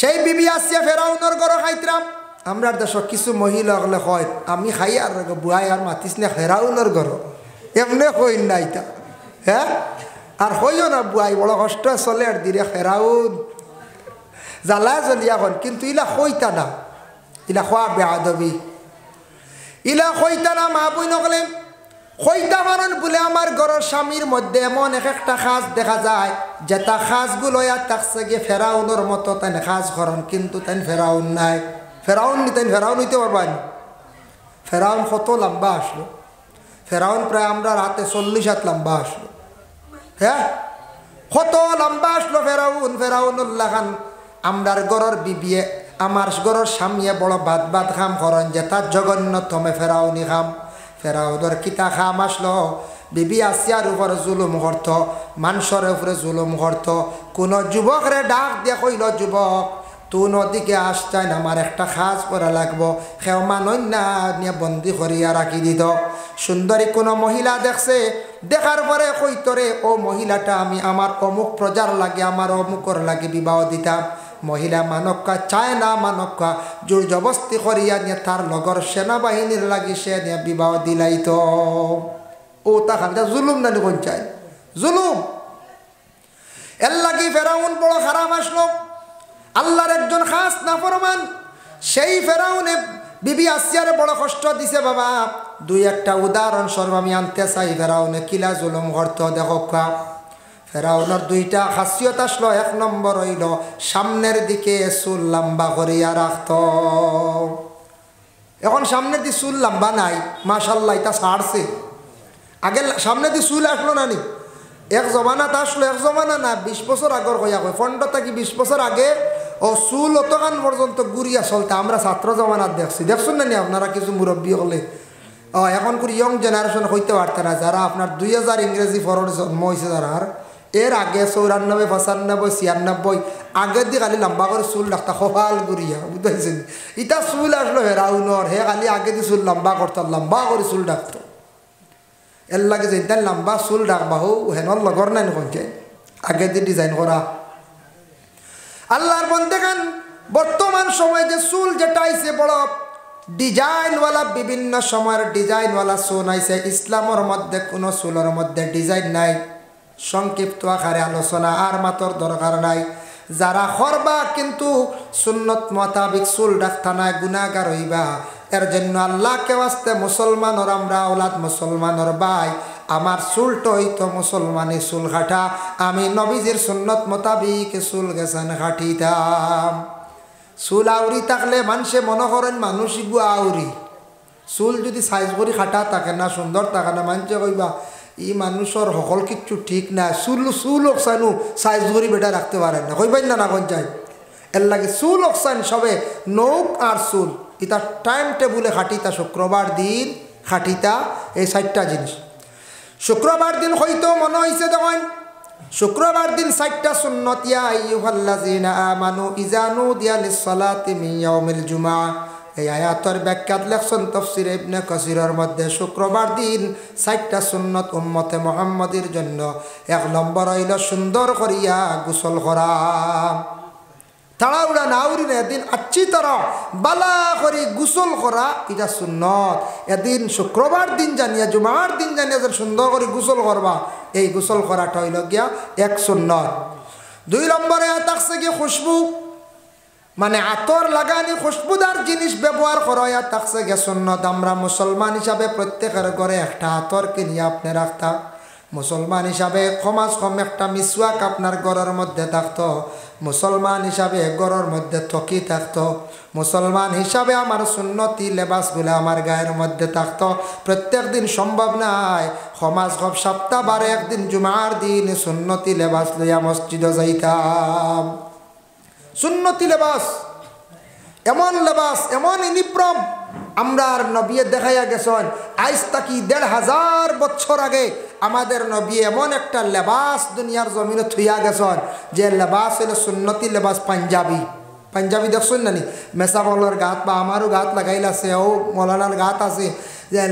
সেই বিবি আসিয়া ফেরাউনের ঘর খাইতাম। আমরা দেশ কিছু মহিলা হলে হয় আমি খাই আর বুয়াই আর মাতিস না ফেরাউনের ঘর, এমনি হই না এটা। হ্যাঁ, আর হইও না বুয়াই বড় কষ্ট চলে আর দিলে ফেরাউন জ্বালা জ্বলিয়া হন, কিন্তু ইলা হইতা না, ইলা খোয়া বেআদবি, ইলা হইতা না। মা বই নকলে হইতা কারণ বলে আমার ঘরের স্বামীর মধ্যে এমন এক একটা খাস দেখা যায় যেটা খাসগুলো থাকছে গিয়ে ফেরাউনের মতো তাই খাস করন, কিন্তু তাই ফেরাউন নাই। ফেরাউন তাই ফেরাউন হইতে পারবেন। ফেরাউন কত লম্বা আসলো, ফেরাউন প্রায় আমরা রাতে 40 হাত লম্বা আসলো। হ্যাঁ, কত লম্বা আসলো ফেরাউন। ফেরাউনুল্লাহ খান আমরার ঘরের বিবিয়ে আমার ঘরের স্বামীয়ে বড় বাদ বাদ খাম করেন যে তার জঘন্যতমে ফেরাউনি খাম। ফেরাউনের কিতা খাম আসলো, বিবি আসিয়ার উপরে জুলুম করত, মানুষের উপরে জুলুম করত। কোনো যুবকরে ডাক দিয়ে কইল, যুবক তুই নদীকে আসতেন, আমার একটা খাস করা লাগবো। সেও মানই না, নিয়ে বন্দি করিয়া রাখি দিত। সুন্দরী কোনো মহিলা দেখছে, দেখার পরে কইতরে ও মহিলাটা আমি আমার অমুক প্রজার লাগে, আমার অমুকর লাগে বিবাহ দিতাম। মহিলা মানক্কা চায় না, মানক্কা জোর জবস্তি করিয়া নিয়ে তার লগর সেনাবাহিনীর লাগি সে নিয়ে বিবাহ দিলাইত। ও তাখান জুলুম না কোন চায়, জুলুম। এর লাগি ফেরাউন বড় খারাপ আসলো, আল্লাহর একজন খাস নাফরমান। সেই ফেরাউনে বিবি আসিয়ারে বড় কষ্ট দিছে। বাবা দুই একটা উদাহরণ স্বরূপ আমি আনতে চাই, ফেরাউনে কিলা জুলুম করত দেখো। ফেরাউনের দুইটা খাসিয়ত আসলো। এক নম্বর হইল সামনের দিকে চুল লম্বা করিয়া রাখত। এখন সামনের দিকে চুল লম্বা নাই, মাশাল্লাহ এটা ছাড়ছে। আগে সামনে দিয়ে চুল আসলো না নি, এক জমানাত আসলো, এক জমানা না 20 বছর আগর কয়া কয় 15 থেকে 20 বছর আগে ও চুল অতখান পর্যন্ত গুড়িয়া চলতে আমরা ছাত্র জমানাত দেখছি। দেখছেন না নি আপনারা কিছু মুরব্বী হলে? এখন করে ইয়ং জেনারেশন হইতে পারতে না, যারা আপনার 2000 ইংরেজি ফরর জন্ম হয়েছে, যারা এর আগে 94, 95, 96 আগের দিয়ে খালি লম্বা করে চুল রাখতা সফাল গুড়িয়া, বুঝতেছেন? ইটা চুল আসলো ফেরাউনর, হে খালি আগে দিয়ে চুল লম্বা করত, লম্বা করে চুল রাখত। এর লাগে যে লম্বা চুল রাখবাহু হেনর লগর নাই নয়, আগে দিয়ে ডিজাইন করা। আল্লাহর বন্দেগান বর্তমান সময় যে চুল যেটা আইছে বড় ডিজাইনওয়ালা, বিভিন্ন সময়ের ডিজাইনওয়ালা চুল আইছে। ইসলামের মধ্যে কোনো চুলের মধ্যে ডিজাইন নাই। সংক্ষিপ্ত আকারে আলোচনা আর মাতর দরকার নাই। যারা করবা কিন্তু সুন্নত মোতাবিক চুল রাখতা নাই, গুনাহগার হইবা। এর জন্য আল্লাহকে ওয়াস্তে মুসলমানর আমরা ওলাদ, মুসলমানর ভাই, আমার চুলটা হইতো মুসলমানি চুল কাটা। আমি নবীজির সুন্নত মোতাবিক চুল গেছেন কাটিতাম। চুল আউরি থাকলে মানুষে মনে করেন মানুষ ইগু আউরি। চুল যদি সাইজ করে কাটা থাকে না, সুন্দর থাকে না, মানুষে কইবা ই মানুষের সকল কিচ্ছু ঠিক না। চুল অকসানু সাইজ করে বেটা রাখতে পারেন না, কইবেন না, না কোন চাই। এর লাগে চুল অকসান সবে নৌক আর চুল ইতা টাইম টেবুলে খাটিতা। শুক্রবার দিন খাটিতা এই 4টা জিনিস। শুক্রবার দিন হয়তো মনে হয়েছে দেখেন, শুক্রবার দিন 4টা সুন্নত। ইয়া আইয়ুহাল্লাযীনা আমানু ইযা নুদিয়া লিস-সালাতি মিন ইয়াউমিল জুমআহ। এই আয়াতের ব্যাখ্যাত লেখছেন তাফসীরে ইবনে কাসিরের মধ্যে শুক্রবার দিন 4টা সুন্নত উম্মতে মুহাম্মাদের জন্য। 1 নম্বর হইল সুন্দর করিয়া গোসল করা, তাড়াউড়া নাউরি না, এদিন আচ্ছি তারা বালা করে গোসল করা, এটা সুন্নত। এদিন শুক্রবার দিন জানিয়া, জুমার দিন জানিয়া যে সুন্দর করে গোসল করবা, এই গোসল করাটা হইল গিয়া 1 সুন্নত। 2 নম্বরে থাকছে গিয়ে খুশবু, মানে আতর লাগানি খুশবুদার জিনিস ব্যবহার করা থাকছে গিয়ে সুন্নত। আমরা মুসলমান হিসাবে প্রত্যেকের ঘরে একটা আতর কিনিয়ে আপনি রাখতাম। মুসলমান হিসাবে কমাস কম একটা মিসওয়াক আপনার ঘরের মধ্যে থাকতো। মুসলমান হিসাবে ঘরের মধ্যে থকি থাকতো। মুসলমান হিসাবে আমার সুন্নতি লেবাসগুলো আমার গায়ের মধ্যে থাকতো। প্রত্যেক দিন সম্ভব নাই, সমাজ কম সপ্তাহবারে একদিন জুমার দিন সুন্নতি লেবাস লইয়া মসজিদে যাইতাম। সুন্নতি লেবাস, এমন লেবাস, এমন ইউনিফর্ম আমরার নবী দেখাইয়া গেছেন। আজ তাকি 1500 বছর আগে আমাদের নবী এমন একটা লেবাস দুনিয়ার জমিনে থুইয়া গেছেন, যে লেবাস হলো সুন্নতি লেবাস। পাঞ্জাবি, পাঞ্জাবি দেখছেন না নি? মেসাবলের গাত বা আমারও গাত লাগাইল আছে, ও মৌলানার গাত আছে, যে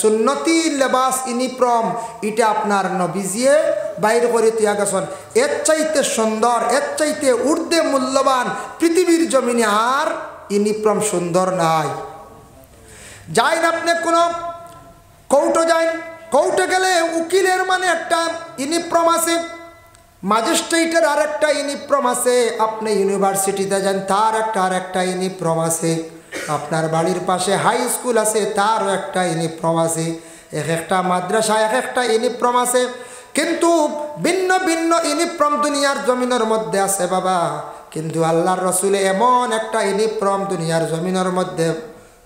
সুন্নতি লেবাস ইউনিফর্ম এটা আপনার নবীজিয়ে বাইর করে তুইয়া গেছেন। এর চাইতে সুন্দর, এর চাইতে ঊর্ধ্বে মূল্যবান পৃথিবীর জমিনে আর ইউনিফর্ম সুন্দর নাই। যাইন আপনি কোনো কোর্টে যাইন, কোর্টে গেলে উকিলের মানে একটা ইউনিফর্ম আছে, ম্যাজিস্ট্রেটের আরেকটা ইউনিফর্ম আছে, আপনি ইউনিভার্সিটিতে যান তার আরেকটা ইউনিফর্ম আছে, আপনার বাড়ির পাশে হাই স্কুল আছে তারও একটা ইউনিফর্ম আছে, এক একটা মাদ্রাসায় এক একটা ইউনিফর্ম আছে। কিন্তু ভিন্ন ভিন্ন ইউনিফর্ম দুনিয়ার জমিনের মধ্যে আছে বাবা, কিন্তু আল্লাহর রসুলে এমন একটা ইউনিফর্ম দুনিয়ার জমিনের মধ্যে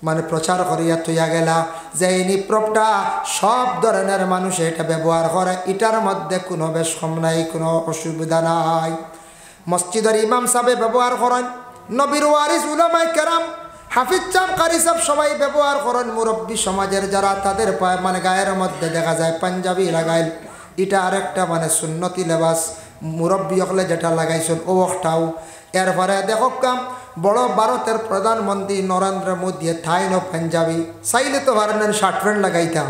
মানে প্রচার করিয়া থইয়া গেলা যে ইউনিফর্মটা সব ধরনের মানুষ এটা ব্যবহার করে, এটার মধ্যে কোনো বেশম নাই, কোনো অসুবিধা নাই। মসজিদের ইমাম সাহেব ব্যবহার করেন, নবীর ওয়ারিস উলামায়ে কেরাম, হাফিজ সাহেব, কারি সাহেব সবাই ব্যবহার করেন। মুরব্বী সমাজের যারা তাদের মানে গায়ের মধ্যে দেখা যায় পাঞ্জাবি লাগাইল, এটা আরেকটা মানে সুন্নতি লেবাস, মুরব্বী হলে যেটা লাগাইছেন ও একটাও। এরপরে দেখো কাম বড় ভারতের প্রধানমন্ত্রী নরেন্দ্র মোদী থাইন পাঞ্জাবি, চাইলে তো ভারতের শার্ট প্যান্ট লাগাইতাম।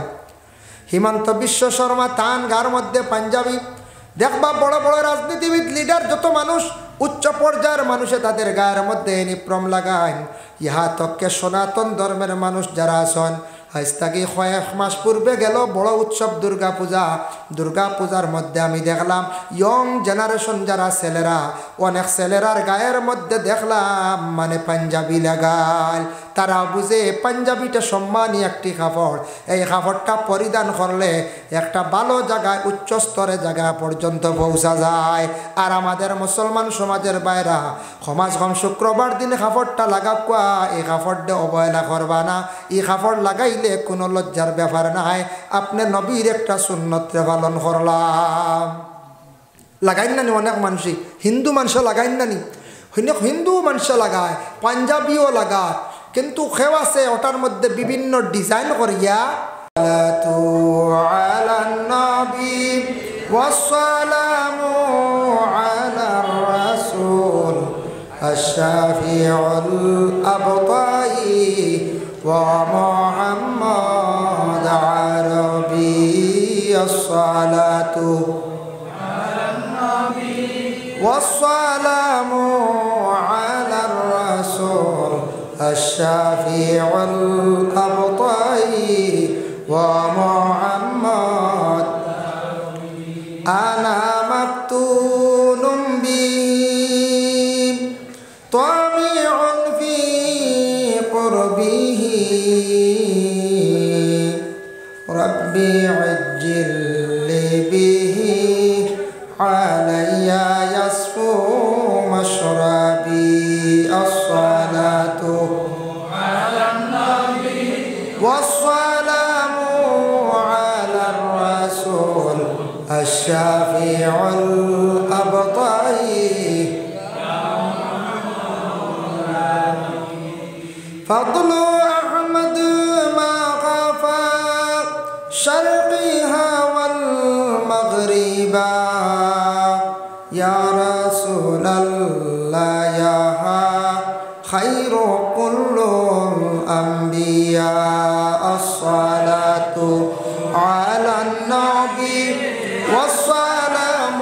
হিমন্ত বিশ্ব শর্মা তান গার মধ্যে পাঞ্জাবি। দেখবা বড় বড় রাজনীতিবিদ লিডার যত মানুষ উচ্চ পর্যায়ের মানুষে তাদের গায়ের মধ্যে ইউনিফর্ম লাগায়। ইহা তককে সনাতন ধর্মের মানুষ যারা আছেন, আজ থেকে কয়েক মাস পূর্বে গেল বড় উৎসব দুর্গা পূজা। দুর্গা পূজার মধ্যে আমি দেখলাম ইয়ং জেনারেশন যারা ছেলেরা, অনেক ছেলেরার গায়ের মধ্যে দেখলাম মানে পাঞ্জাবি লাগাল। তারা বুঝে পাঞ্জাবিটা সম্মানী একটি কাপড়, এই কাপড়টা পরিধান করলে একটা ভালো জায়গায় উচ্চ স্তরের জায়গা পর্যন্ত পৌঁছা যায়। আর আমাদের মুসলমান সমাজের বাইরা সমাজ কম শুক্রবার দিন কাপড়টা লাগাকুয়া, এই কাপড়টা অবহেলা করবা না, এই কাপড় লাগাইলে কোনো লজ্জার ব্যাপার নাই, আপনি নবীর একটা সুন্নতরে পালন করলাম। লাগাইন নানি অনেক মানুষই, হিন্দু মানুষ লাগাইন নানি, হিন্দু মানুষ লাগায়, পাঞ্জাবিও লাগায়, কিন্তু খেও আছে ওটার মধ্যে বিভিন্ন ডিজাইন করিয়া ومحمد عربي الصلاة على النبي والسلام على الرسول الشفيع الأبطي ومحمد أنا مفتون به طامع في قربه ربي عجل لي به علي يصفو مشربي الصلاة على النبي والسلام على الرسول الشفيع الأبطي فضل أحمد ما غفى شرقها والمغربا يا رسول الله يا خير كل الأنبياء الصلاة على النبي والسلام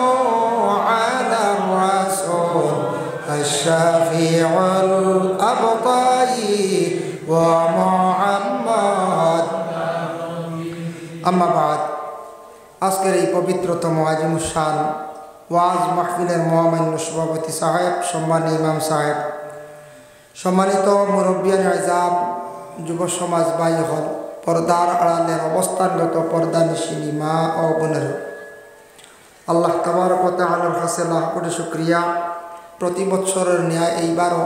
على الرسول الشفيع الأبطي ومحمد أما بعد আজকের এই পবিত্রতম আজিমুস শান ওয়াজ মাহফিলের মহামান্য সভাপতি সাহেব, সম্মানী ইমাম সাহেব, সম্মানিত মুরব্বিয়ান আযম, যুব সমাজ ভাই হল, পর্দার আড়ালের অবস্থানগত পর্দানিশিনী মা ও বোনের, আল্লাহ তাবারক ওয়া তাআলার কাছে লাখ কোটি শুকরিয়া। প্রতি বছরের ন্যায় এইবারও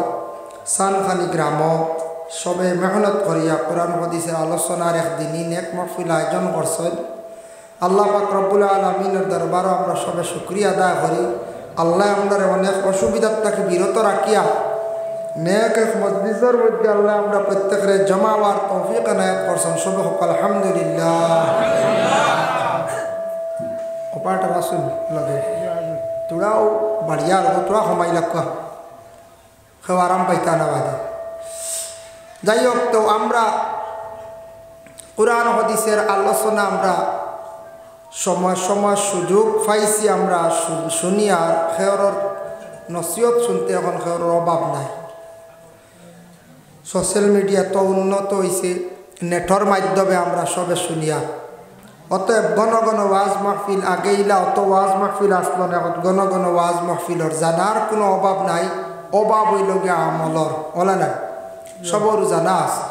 সানখানি গ্রাম সবে মেহনত করিয়া কোরআন হাদিসের আলোচনার একদিনই নেক মাহফিল আয়োজন করছেন। আল্লাহ পাক রব্বুল আলামিনের দরবারও আমরা সবে শুকরিয়া আদায় করি। আল্লাহ আমাদের অনেক অসুবিধার থেকে বিরত রাখিয়া নেক এক মজলিসের মধ্যে আল্লাহ আমরা প্রত্যেকের জমা হওয়ার তৌফিক এনায়েত করছেন। সবে হোক আলহামদুলিল্লাহ। অপারটা রাসুল লাগে তোরাও বাড়িয়া তোরা সময় লাগা কেউ আরাম পাইতা না বাদে। যাই হোক, তো আমরা কোরআন হাদিসের আলোচনা আমরা সময় সময় সুযোগ পাইছি আমরা শুনি আর খেয়রর নসিহত শুনতে এখন খেয়রর অভাব নাই। সোশ্যাল মিডিয়া তো উন্নত হয়েছে, নেটর মাধ্যমে আমরা সবে শুনিয়া। অতএব ঘন ঘন ওয়াজ মাহফিল আগেইলা অত ওয়াজ মাহফিল আসলো না, এখন ঘন ঘন ওয়াজ মাহফিলর জানার কোনো অভাব নাই। অভাব হইল গিয়া আমলর, ওলা নাই সবর জানা আছে।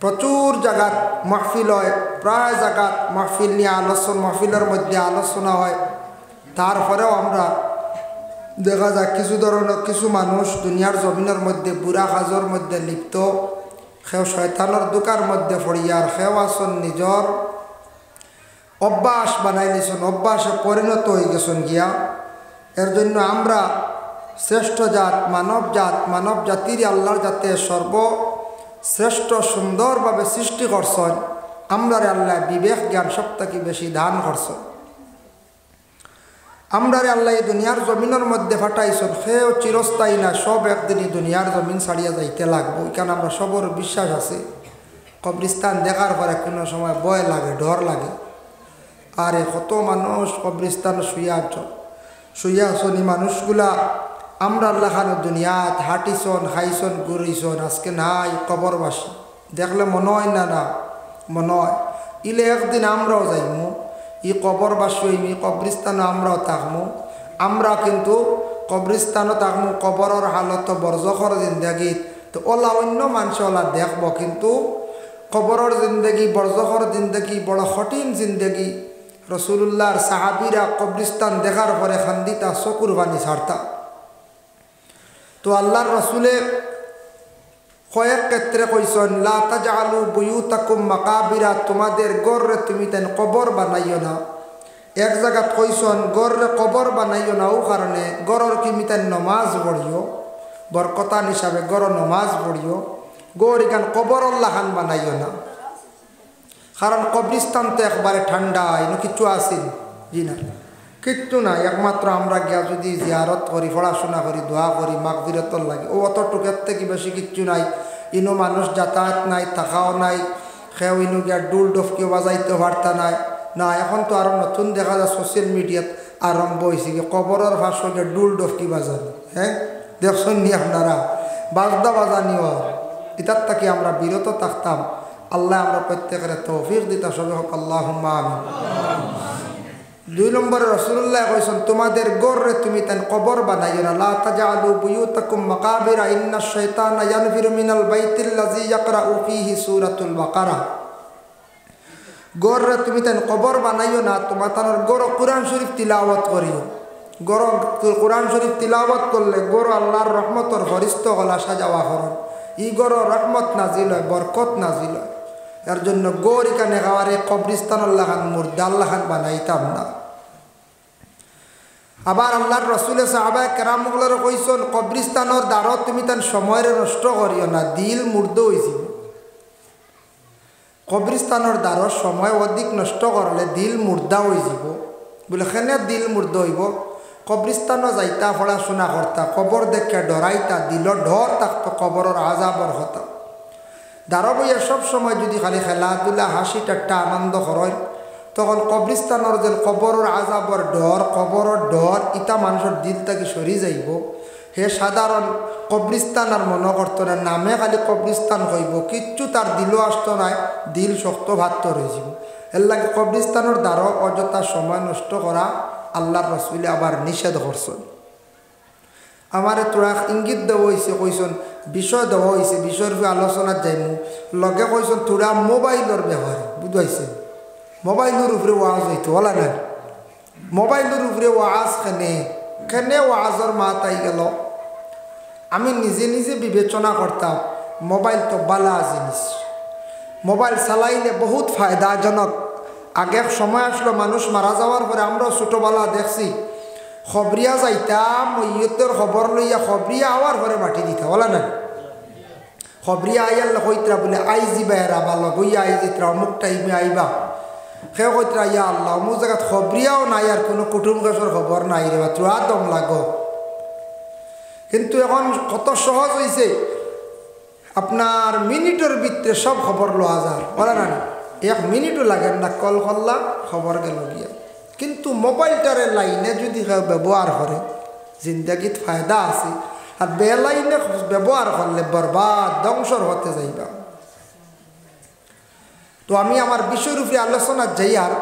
প্রচুর জায়গাত মাহফিল হয়, প্রায় জায়গাত মাহফিল নিয়ে আলোচনা, মাহফিলের মধ্যে আলোচনা হয়। তারপরেও আমরা দেখা যায় কিছু ধরনের কিছু মানুষ দুনিয়ার জমিনের মধ্যে বুড়া কাজের মধ্যে লিপ্ত। সেও শয়তানের দোকার মধ্যে পড়িয়ার সেও আসন নিজর অভ্যাস বানাই নিছেন, অভ্যাসে পরিণত হয়ে গেছেন গিয়া। এর জন্য আমরা শ্রেষ্ঠ জাত, মানব জাতির আল্লাহর যাতে সর্বশ্রেষ্ঠ সুন্দরভাবে সৃষ্টি করছেন, আমরা আল্লাহ বিবেক জ্ঞান সবথেকে বেশি দান করছেন। আমরা আল্লাহ এই দুনিয়ার জমিনের মধ্যে ফাটাইছেন, সেও চিরস্থায়ী না, সব একদিনই দুনিয়ার জমিন ছাড়িয়া যাইতে লাগবো। এখানে আমরা সবর বিশ্বাস আছে। কবরিস্তান দেখার পরে কোনো সময় ভয় লাগে, ডর লাগে। আরে কত মানুষ কবরিস্তান শুইয়া আছেন, এই মানুষগুলা আমরা আল্লাহান দুনিয়াত হাঁটিছন, খাইছন, ঘুরিছন, আজকে নাই কবরবাসী। দেখলে মনে হয় না মনে হয় ইলে একদিন আমরাও যাইমু, ই কবরবাসী হইম, ই কবরিস্তানও আমরাও থাকমু। আমরা কিন্তু কবরিস্তানও থাকমু, কবরের হালত বরজখর জিন্দগিত। তো ওলা অন্য মানুষ ওলা দেখব, কিন্তু কবরের জিন্দগি, বরজখর জিন্দগি বড় কঠিন জিন্দগি। রসুল্লাহর সাহাবিরা কবরিস্তান দেখার পরে খান্দিতা, চকুর পানি ছাড়তা। তো আল্লাহর রসুলে কয়েক ক্ষেত্রে কইসন, লা তাজআলু বুয়ুতাকুম মাকাবিরা, তোমাদের গড়রে তুমি তেন কবর বানাইও না। এক জায়গাত কইসন গড়রে কবর বানাইও না, ও কারণে গড়র কিমি তেন নমাজ পড়িও, বরকতান হিসাবে গড় নমাজ পড়িও। গড় ইখান কবর আল্লাহান বানাইও না, কারণ কবরিস্তান তো একবারে ঠান্ডা, এনে কিচ্ছু আসেন জি না, কিচ্ছু নাই। একমাত্র আমরা গিয়া যদি জিয়ারত করি, পড়াশোনা করি, দোয়া করি, মাগফিরাতর লাগে, ও অতটুকের থেকে বেশি কিচ্ছু নাই। ইনো মানুষ যাতায়াত নাই, থাকাও নাই, সেও ইনো গিয়া ডুল ডফকিও বাজাইতে পারতা নাই না। এখন তো আরও নতুন দেখা যায় সোশ্যাল মিডিয়াত আরম্ভ হয়েছে কি কবরের ভাষা গিয়ে ডুল ডফকি বাজানি। হ্যাঁ দেখছেন নি আপনারা, বাজদা বাজানিও। এটার থেকে আমরা বিরত থাকতাম। আল্লাহ আমরা প্রত্যেকের তৌফিক দিতা, সবে হোক আল্লাহুম্মা আমিন। 2 নম্বরে রাসূলুল্লাহ কইছেন, তোমাদের গড়রে তুমি তেন কবর বানাইও না। লা তাজআলু বুয়ুতাকুম মাকাবিরা ইন্নাশ শাইতানা ইয়ানফিরু মিনাল বাইতিল্লাযী ইয়াকরাউ ফীহি সূরাতুল বাকারা। গড়রে তুমি তেন কবর বানাইও না, তোমার তানোর গড় কুরআন শরীফ তিলাওয়াত করিও। গড় কুরআন শরীফ তিলাওয়াত করলে গড় আল্লাহর রহমতর ফরিস্তা গলা সাজাওয়া হরণ, ই গড় রহমত নাজিল হয়, বরকত নাজিল হয়। এর জন্য গড় এখানে খাওয়ারে কবরিস্তান আল্লাহান মুর্দা আল্লাহান বানাইতাম না। আবার আল্লাহর রসুলে সাহাবায়ে কেরামগুলোরও কইসন, কবরিস্তানোর দ্বারত তুমি তার সময়ের নষ্ট করিও না, দিল মুর্দ হয়েছিল। কবরিস্তানোর দ্বারত সময় অধিক নষ্ট করলে দিল মুর্দা হয়ে যাব। বলে সেনে দিল মুর্দ হইব, কবরিস্তানও যাইতা, পড়াশোনা করতা, কবর দেখে ডরাইতা, দিল ডর থাকতো কবরের আজাবর হতা। দ্বারা বইয়া সব সময় যদি খালি খেলাধুলা, হাসি ঠাট্টা, আনন্দ করেন, তখন কবরিস্তানের যে কবরের আজাবর ডর, কবরের ডর ইটা মানুষের দিল থেকে সরি যাইব। হে সাধারণ কবরিস্তান আর মনে করতো না, নামে খালি কবরিস্তান হইব, কিচ্ছু তার দিলও আসতো নাই, দিল শক্ত ভাত রয়েছিল। এর লাগে কবরিস্তানের দ্বারা অযথা সময় নষ্ট করা আল্লাহর রসুলে আবার নিষেধ করছেন। আমার তোরা ইঙ্গিত দেওয়া হয়েছে, কইসন বিষয় দেওয়া হয়েছে, বিষয়ের আলোচনার যাইমু, লগে কইসন তোরা মোবাইলের ব্যবহার বুঝাইছে। মোবাইলের উপরে ওয়াজ হইতো বলা না, মোবাইলের উপরে ওয়াজ কেনে ওয়াজের মাত আই গেল। আমি নিজে নিজে বিবেচনা করতাম, মোবাইল তো বালা জিনিস, মোবাইল চালাইলে বহুত ফায়দাজনক। আগে সময় আসলো মানুষ মারা যাওয়ার পরে আমরাও ছোটোবেলা দেখছি, খবরিয়া যাইতাম, মইয়তের খবর লইয়া খবরিয়া আওয়ার পরে মাটি দিতা বলা না। খবরিয়া আইয়ার কইতরা বলে আইজি বেড়া বা লগইয়া আইজিতরা অমুক টাইমে আইবা, সে কইতরা ইয়া আল্লাহ অমুক জায়গাত খবরিয়াও নাই, আর কোনো কুটুম গাছর খবর নাই রে বা তোরা দম লাগ। কিন্তু এখন কত সহজ হয়েছে, আপনার মিনিটের ভিতরে সব খবর লওয়া যায় বলা না। 1 মিনিটও লাগে না, কল করলাম খবর গেল গিয়া। কিন্তু মোবাইলটারে লাইনে যদি কেউ ব্যবহার করে জিন্দগিত ফায়দা আছে, আর বেলাইনে ব্যবহার করলে বরবাদ ধ্বংসর হতে যাইবা। তো আমি আমার বিষয়ের উপরে আলোচনা যাইয়ার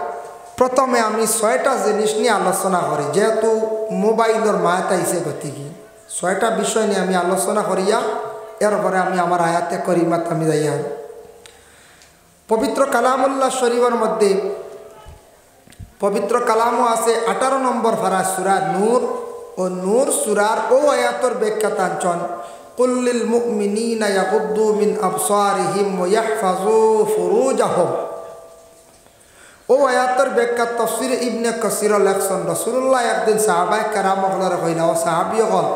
প্রথমে আমি 6টা জিনিস নিয়ে আলোচনা করি, যেহেতু মোবাইলের মায়াত আইসে গতিকে 6টা বিষয় নিয়ে আমি আলোচনা করিয়া এরপরে আমি আমার আয়াতে করিমাত আমি যাইয়া। পবিত্র কালামুল্লাহ শরীফের মধ্যে পবিত্র কালামও আছে 18 নম্বর পারা সূরা নূর, ও নূর সূরার ও আয়াতর ব্যাখ্যা টানছন কুল্লিল মুমিনিনা ইয়াগুদ্দু মিন আবসারিহিম ওয়া ইয়াহফাযু ফুরুজাহুম। ও আয়াতর ব্যাখ্যা তাফসীর ইবনে কাসির লেখছেন রাসূলুল্লাহ একদিন সাহাবায়ে কেরামগণের কইলা, ও সাহাবীগণ,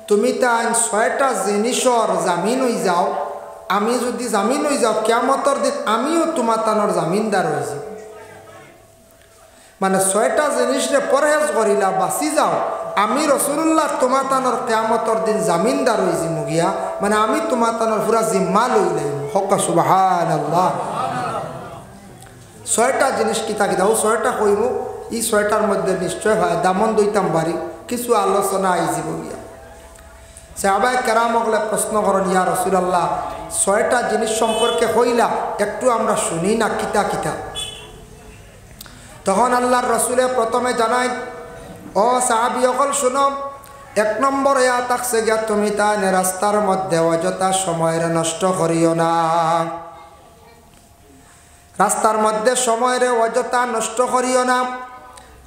তুমি তাই 6টা জিনিসর জামিন হই যাও, আমি যদি জামিন হই যাও কিয়ামতের দিন আমিও তোমার তানোর জামিনদার হইছি। মানে 6টা জিনিসরে পরহেজ করিলা বাঁচি যাও, আমি রাসূলুল্লাহ তোমার তানোর কিয়ামতের দিন জামিনদার হইছি মুগিয়া, মানে আমি তোমার তানোর পুরা জিম্মা লইলাম। হক সুবহানাল্লাহ। 6টা জিনিস কিতা কিতা, ও 6টা কইমু, এই 6টার মধ্যে নিশ্চয় হয় দামন দইতাম বাড়ি কিছু আলোচনা আইছি বলিয়া। সাহাবায়ে কেরামগলে প্রশ্ন করেন, ইয়া রাসূলুল্লাহ 6টা জিনিস সম্পর্কে কইলা একটু আমরা শুনি না, কিতা কিতা? তখন আল্লাহর রাসূলে প্রথমে জানাই, ও সাহাবীগণ শুনো, 1 নম্বর আয়াত আছে গিয়া তুমি তাই রাস্তার মধ্যে অযথা সময় নষ্ট করিও না। রাস্তার মধ্যে সময় অযথা নষ্ট করিও না।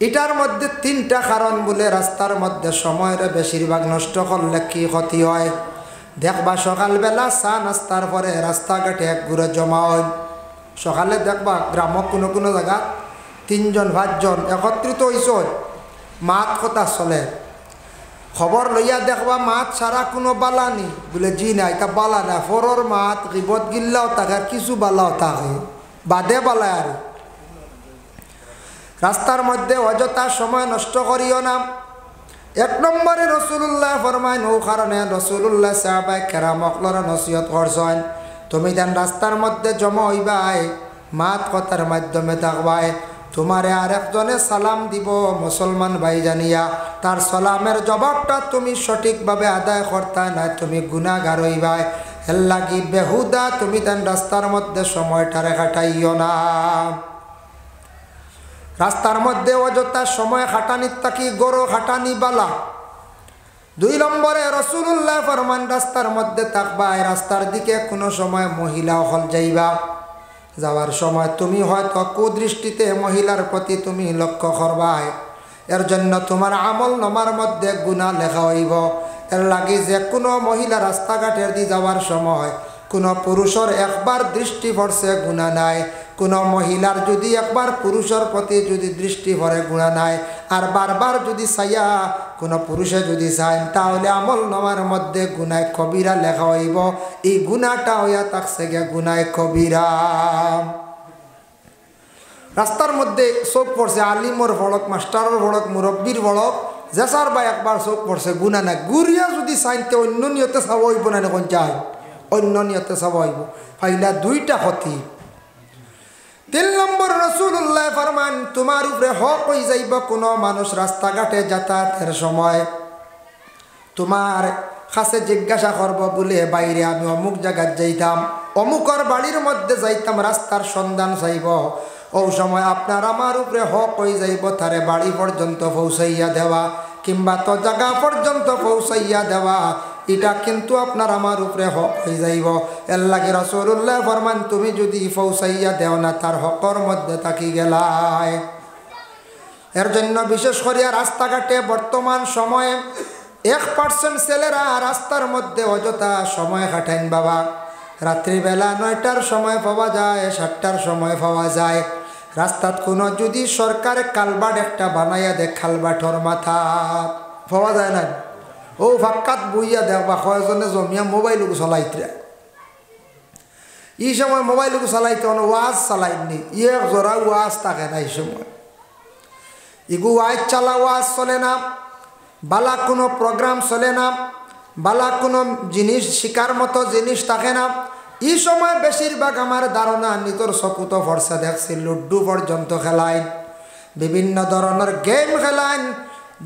এটার মধ্যে 3টা কারণ বলে রাস্তার মধ্যে সময় বেশিরভাগ নষ্ট করলে কি ক্ষতি হয়। দেখবা সকালবেলা চা নাস্তার পরে রাস্তাঘাটে এক ঘুরে জমা হয়। সকালে দেখবা গ্রামক কোনো কোনো জায়গা 3জন 5জন একত্রিত হইছ, মাত কথা চলে, খবর লইয়া দেখবা মাত সারা কোনো বালা নেই, বলে জি না এটা বালা না, ফরর মাত গিবত গিল্লাও থাকে আর কিছু বালাও থাকে, বাদে বালায়। আর রাস্তার মধ্যে অযথা সময় নষ্ট করিও না। 1 নম্বরে রাসূলুল্লাহ ফরমায়, ও কারণে রাসূলুল্লাহ সাহাবায়ে কেরামগণের নসিহত করছেন, তুমি দেন রাস্তার মধ্যে জমা হইবাই, মাত কথার মাধ্যমে থাকবাই, তোমারে আরেকজনে সালাম দিব মুসলমান ভাই জানিয়া, তার সালামের জবাবটা তুমি সঠিকভাবে আদায় করতা না, তুমি গুনাহগার হইবাই। এর লাগি বেহুদা তুমি দেন রাস্তার মধ্যে সময়টারে কাটাইও না। রাস্তার মধ্যে অযথা সময় খাটানির থাকি গরো খাটানি বালা। 2 নম্বরে রাসূলুল্লাহ ফরমান, রাস্তার মধ্যে থাকবা, রাস্তার দিকে কোনো সময় মহিলা হল যাইবা, যাওয়ার সময় তুমি হয়তো কুদৃষ্টিতে মহিলার প্রতি তুমি লক্ষ্য করবাই, এর জন্য তোমার আমল নামার মধ্যে গুনাহ লেখা হইব। এর লাগি যে কোনো মহিলা রাস্তাঘাটের দিয়ে যাওয়ার সময় কোনো পুরুষের একবার দৃষ্টি পড়ছে গুনাহ নাই, কোনো মহিলার যদি একবার পুরুষের প্রতি যদি দৃষ্টি পড়ে গুনাহ নাই, আর বারবার যদি চাইয়া কোনো পুরুষে যদি চায় তাহলে আমল নামার মধ্যে গুনাহ কবিরা লেখা হইব। এই গুনাহটা হইয়া থাকছে গে গুনাহ কবিরা। রাস্তার মধ্যে চোখ পড়ছে আলিমর ভড়ক, মাস্টারের ভড়ক, মুরব্বীর ভড়ক, জেসার বা একবার চোখ পড়ছে গুনাহ নাই, গুরিয়া যদি চাইতে অন্য নিয়তে চাব হইব না, এখন চাই অন্য নিয়তে চাব হইব, ফাইলা 2টা ক্ষতি। 3 নম্বর রাসূলুল্লাহ ফরমান, তোমার উপরে হক হয়ে যাইব কোনো মানুষ রাস্তাঘাটে যাতায়াতের সময় তোমার কাছে জিজ্ঞাসা করব বলে, বাইরে আমি অমুক জায়গায় যাইতাম, অমুকর বাড়ির মধ্যে যাইতাম, রাস্তার সন্ধান চাইব, ও সময় আপনার আমার উপরে হক হয়ে যাইব তারে বাড়ি পর্যন্ত পৌঁছাইয়া দেওয়া কিংবা তো জায়গা পর্যন্ত পৌঁছাইয়া দেওয়া, এটা কিন্তু আপনার আমার উপরে হক হয়ে যাইব। এর লাগে রাসূলুল্লাহ ফরমান, তুমি যদি পৌঁছাইয়া দেও না তার হকর মধ্যে থাকি গেলাই। এর জন্য বিশেষ করিয়া রাস্তাঘাটে বর্তমান সময়ে 1% ছেলেরা রাস্তার মধ্যে অযথা সময় কাটাইন বাবা। রাত্রিবেলা 9টার সময় পাওয়া যায়, 7টার সময় পাওয়া যায়, রাস্তাত কোনো যদি সরকারে কালবাট একটা বানাইয়া দেখ, খালবাটর মাথা পাওয়া যায় না, ও ফাক্কাত বইয়া দেখবা কয়জনে জমিয়া মোবাইল চলাইতে, এই সময় মোবাইল চালাইতে ওয়াজ চালাইনি, এক জোড়া ওয়াজ থাকে না, এই সময় ইগু ওয়াজ চালা ওয়াজ চলে না, বালা কোনো প্রোগ্রাম চলে না, বালা কোনো জিনিস শিকার মতো জিনিস থাকে না, এই সময় বেশিরভাগ আমার ধারণা নিতর চকুত ফর্সা দেখছি লুড্ডু পর্যন্ত খেলায়, বিভিন্ন ধরনের গেম খেলায়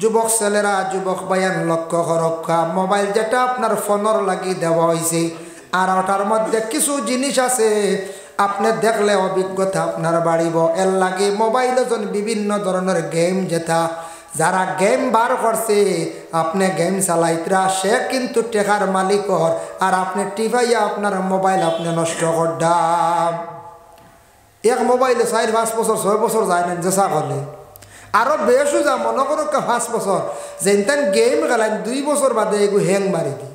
যুবক ছেলেরা, যুবক বায়ান লক্ষ্য করক্কা। মোবাইল যেটা আপনার ফোনের লাগি দেওয়া হয়েছে, আর ওটার মধ্যে কিছু জিনিস আছে আপনি দেখলে অভিজ্ঞতা আপনার বাড়িব। এর লাগে মোবাইলে যখন বিভিন্ন ধরনের গেম যেটা যারা গেম বার করছে, আপনি গেম চালাইতরা সে কিন্তু টেকার মালিকর, আর আপনি টিভাইয়া আপনার মোবাইল আপনি নষ্ট করদাম। এক মোবাইলে 4-5 বছর 6 বছর যায় না যেসা করলে, আরও বেশও যা মনে করো 5 বছর যেন গেম খেলায় 2 বছর বাদে এগু হ্যাং মারি দি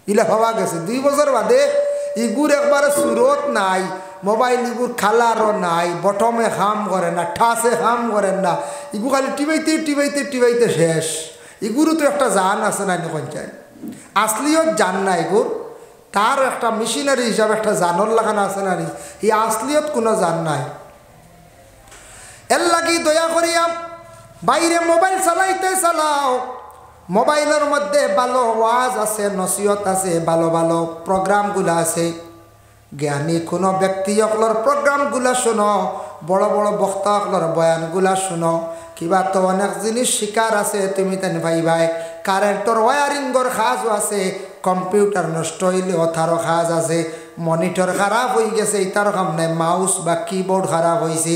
ইলা ভাবা গেছে। 2 বছর বাদে ইগুর একবারে সুরত নাই, মোবাইল ইগুর খালারও নাই, বটমে হাম করে না, ঠাসে হাম করেন না, ইগু খালি টিবাইতে টিবাইতে টিবাইতে শেষ। ইগুরও তো একটা জান আছে না পঞ্চায়েত, আসলিও জান না ইগুর, তার একটা মেশিনারি হিসাবে একটা জানর লাগানো আছে না, এই আসলিয়ত কোনো জান নাই। এর লাগি দয়া করিয়া বাইরে মোবাইল চালাইতে চালাও, মোবাইলের মধ্যে ভালো ওয়াজ আছে, নসিহত আছে, ভালো ভালো প্রোগ্রামগুলো আছে, জ্ঞানী কোনো ব্যক্তিসকলের প্রোগ্রামগুলো শুনো, বড় বড় বক্তাসকলের বয়ানগুলো শুনো। কিবা তো অনেক জিনিস শিকার আছে, তুমি তেন ভাই ভাই কারেন্টর ওয়ারিংর কাজও আছে, কম্পিউটার নষ্ট হইলে ওথারও কাজ আছে, মনিটর খারাপ হয়ে গেছে এটারও কাম নাই, মাউস বা কিবোর্ড খারাপ হয়েছে,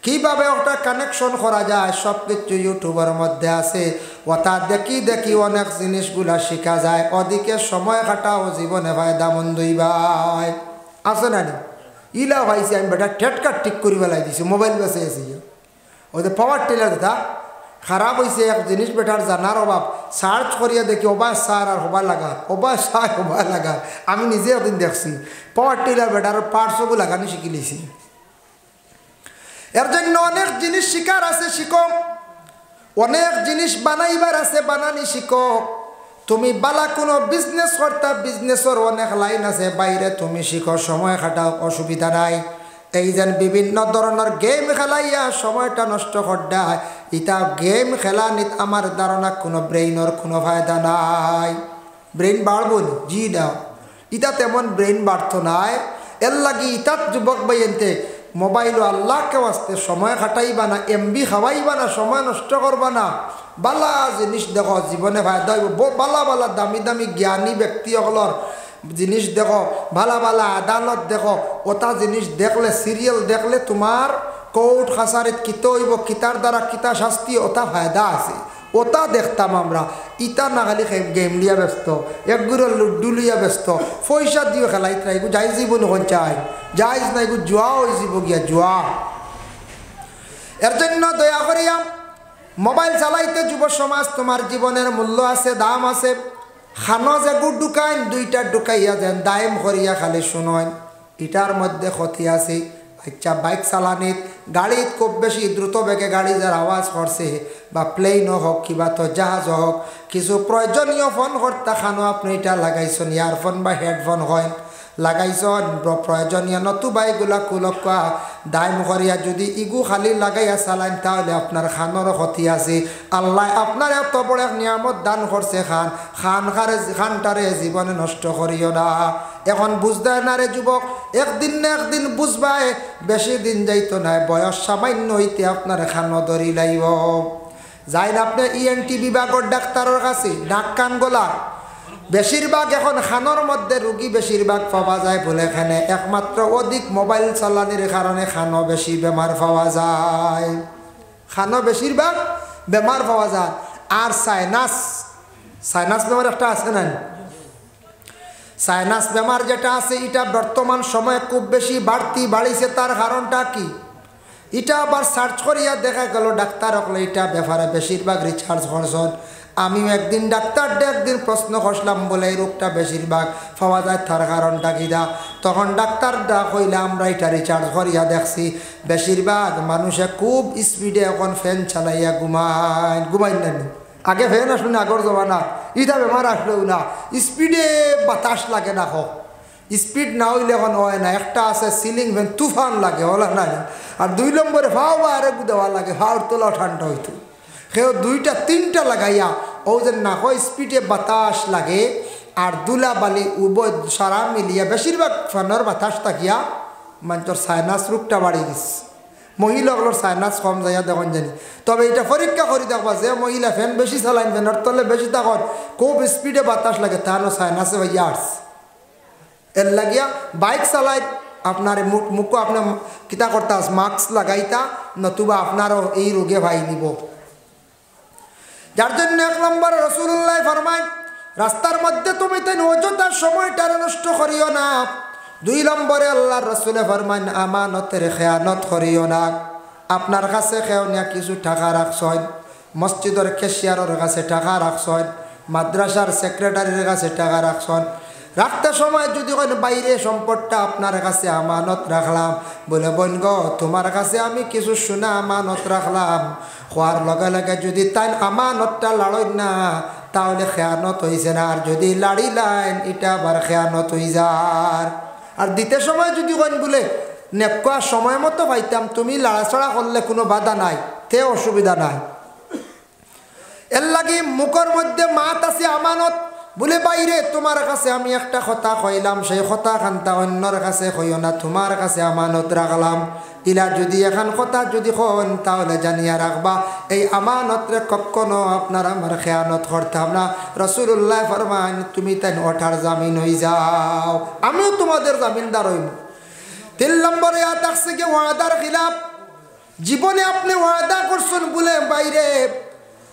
কীভাবে ওটা কানেকশন করা যায় সব কিছু ইউটিউবের মধ্যে আছে। ওটা দেখি দেখি অনেক জিনিসগুলা শেখা যায়, ওদিকে সময় কাটাও জীবনে ফায়দা মন্দই ভাই আছে না নি। ইলা ভাইছি আমি বেটা টেটকাট ঠিক করি বেলাই দিছি, মোবাইল বেঁচে আছি ওই যে পাওয়ার টেলার দাদা খারাপ হয়েছে এক জিনিস বেটার জানার অভাব, সার্চ করিয়া দেখি ওবা সার আর হবা লাগা, ওবা সার হবা লাগা। আমি নিজে একদিন দেখছি পাওয়ার টেলার বেটার পার্টসও লাগানো শিখি লিছি। এর জন্য অনেক জিনিস শিকার আছে, শিখো। অনেক জিনিস বানাইবার আছে, বানানি শিখো। তুমি বালা কোনো বিজনেস করতা, বিজনেসের অনেক লাইন আছে, বাইরে তুমি শিখো, সময় খাটাও, অসুবিধা নাই। এই যেন বিভিন্ন ধরনের গেম খেলাইয়া সময়টা নষ্ট করদায়, ইটা গেম খেলা নিত আমার ধারণা কোনো ব্রেইনের কোনো ফায়দা নাই। ব্রেইন বাড়ব নি জি না, ইটা তেমন ব্রেইন বাড়তো নাই। এর লাগি ইটাত যুবক বাইনতে মোবাইলও আল্লাহকে আসতে সময় খাটাইবা না, এমবি খাওয়াইবা না, সময় নষ্ট করবা না। বালা জিনিস দেখো, জীবনে ফায়দা হইব। বালা বালা দামি দামি জ্ঞানী ব্যক্তিসকলের জিনিস দেখো, ভালা ভালা আদালত দেখো, ওটা জিনিস দেখলে, সিরিয়াল দেখলে তোমার কোর্ট কাছারিত কিতা হইব, কিতার দ্বারা কিতা শাস্তি, ওটা ফায়দা আছে, ওটা দেখতাম আমরা। ইটা না খালি গেম লিয়া ব্যস্ত, একগুলো লুড্ডু লিয়া ব্যস্ত, পয়সা দিয়ে খেলাইতে এগু যাই যাব নখন চাই যাইজ না, এগু জুয়া হয়ে যাব গিয়া জুয়া। এর জন্য দয়া করিয়া মোবাইল চালাইতে যুব সমাজ তোমার জীবনের মূল্য আছে, দাম আছে। খানো যে গুড় ঢুকাইন, 2টা ঢুকাইয়া যেন দায়ম করিয়া খালি শুনয়, এটার মধ্যে ক্ষতি আছে। আচ্ছা বাইক চালানিত, গাড়িত খুব বেশি দ্রুত বেগে গাড়ি যার আওয়াজ করছে, বা প্লেনও হোক কিবা তো জাহাজ হোক, কিছু প্রয়োজনীয় ফোন করতে খানো আপনি এটা লাগাইছেন, ইয়ারফোন বা হেডফোন হয় লাগাইছেন, প্রয়োজনীয় নতুবা এগুলা কুলকা দায়ম করিয়া যদি ইগু খালি লাগাইয়া চালাইন, তাহলে আপনার খানোরও ক্ষতি আছে। আল্লাহ আপনার এত বড় এক নিয়ামত দান করছে, খানটারে জীবনে নষ্ট করিও না। এখন বুঝতে না রে যুবক, একদিন না একদিন বুঝবাই, বেশি দিন যাইতো না, বয়স সামান্য হইতে আপনার খানো ধরি লাইব। যাই না আপনি ENT বিভাগের ডাক্তারের কাছে, নাক কান গলা বেশিরভাগ এখন খানোর মধ্যে রুগী বেশিরভাগ পাওয়া যায় বলে, এখানে একমাত্র অধিক মোবাইল চালানির কারণে খানো বেশি বেমার পাওয়া যায়, খানো বেশিরভাগ বেমার পাওয়া যায়। আর সাইনাস বেমার একটা আছে না, সাইনাস বেমার যেটা আছে, এটা বর্তমান সময়ে খুব বেশি বাড়িছে। তার কারণটা কি, এটা আবার সার্চ করিয়া দেখা গেল ডাক্তার হলে এটা ব্যাপারে বেশিরভাগ রিসার্চ করছেন। আমিও একদিন ডাক্তারটা একদিন প্রশ্ন করলাম, বলে এই রোগটা বেশিরভাগ পাওয়া যায়, তার কারণটা কিনা? তখন ডাক্তারটা কইলে আমরা এটা রিসার্চ করিয়া দেখছি, বেশিরভাগ মানুষে খুব স্পিডে এখন ফ্যান চালাইয়া ঘুমাই না। আগে ফ্যান আসলো না, আগর জমানা ইটা বেমার আসলেও না, স্পিডে বাতাস লাগে না, হোক স্পিড না হইলে এখন হয় না। একটা আছে সিলিং ফ্যান, তুফান লাগে হলা না। আর 2 নম্বরে ফাও বা আরে দেওয়া লাগে, ফাওয়ার তোলাও ঠান্ডা হইতো। সেও 2টা 3টা লাগাইয়া ও যে না হয় স্পিডে বাতাস লাগে, আর দুলা বালি উভয় সারা মিলিয়া বেশিরভাগ ফ্যানের বাতাস থাকিয়া মানুষের সাইনাস রোগটা বাড়ি দিচ্ছে। মহিলাগুলোর সাইনাস কম যাইয়া দেখুন জানি। তবে এটা পরীক্ষা করে দেখবা যে মহিলা ফ্যান বেশি চালাইন, ফ্যানের তলে বেশি তখন খুব স্পিডে বাতাস লাগে, তাহলে সাইনাসে ভাইয়া আসছে। এর লাগিয়া বাইক চালাই আপনার মুখও আপনার কিতা করতে আস মাস্ক লাগাইতা, নতুবা আপনারও এই রোগে ভাই নিব। যার জন্য 1 নম্বর রাসূলুল্লাহ ফরমায় রাস্তার মধ্যে তুমি তাই অযথা সময়টা নষ্ট করিও না। 2 নম্বরে আল্লাহর রাসূলে ফরমান আমানতের খেয়ানত করিও না। আপনার কাছে কেউ না কিছু টাকা রাখছেন, মসজিদের ক্যাশিয়ারের কাছে টাকা রাখছেন, মাদ্রাসার সেক্রেটারির কাছে টাকা রাখছেন, রাখতে সময় যদি কোনো বাইরে সম্পদটা আপনার কাছে আমানত রাখলাম, বলে বোন গো তোমার কাছে আমি কিছু শোনা আমানত রাখলাম, হওয়ার লগে লগে যদি তাই আমানতটা লাড়েন না তাহলে খেয়ানত হয়েছে না, আর যদি লাড়িলেন এটা আবার খেয়ানত হয়ে যার। আর দিতে সময় যদি কোন বলে নেপকা সময় মতো পাইতাম, তুমি লাড়াছড়া করলে কোনো বাধা নাই, তে অসুবিধা নাই। এর লাগি মুখের মধ্যে মাত আছে আমানত, বলে বাইরে তোমার কাছে আমি একটা কথা কইলাম, সেই কথা খান্তা অন্যর কাছে কইও না, তোমার কাছে আমানত রাখলাম। ইলা যদি এখন কথা যদি কন তাহলে জানিয়া রাখবা এই আমানতরে কখনো আপনার আমার খেয়ানত করতাম না। রাসূলুল্লাহ ফরমান তুমি তাই ওঠার জামিন হয়ে যাও, আমিও তোমাদের জামিনদার হইব। 3 নম্বরে আসছে কি ওয়াদার খিলাফ। জীবনে আপনি ওয়াদা করছেন বলে বাইরে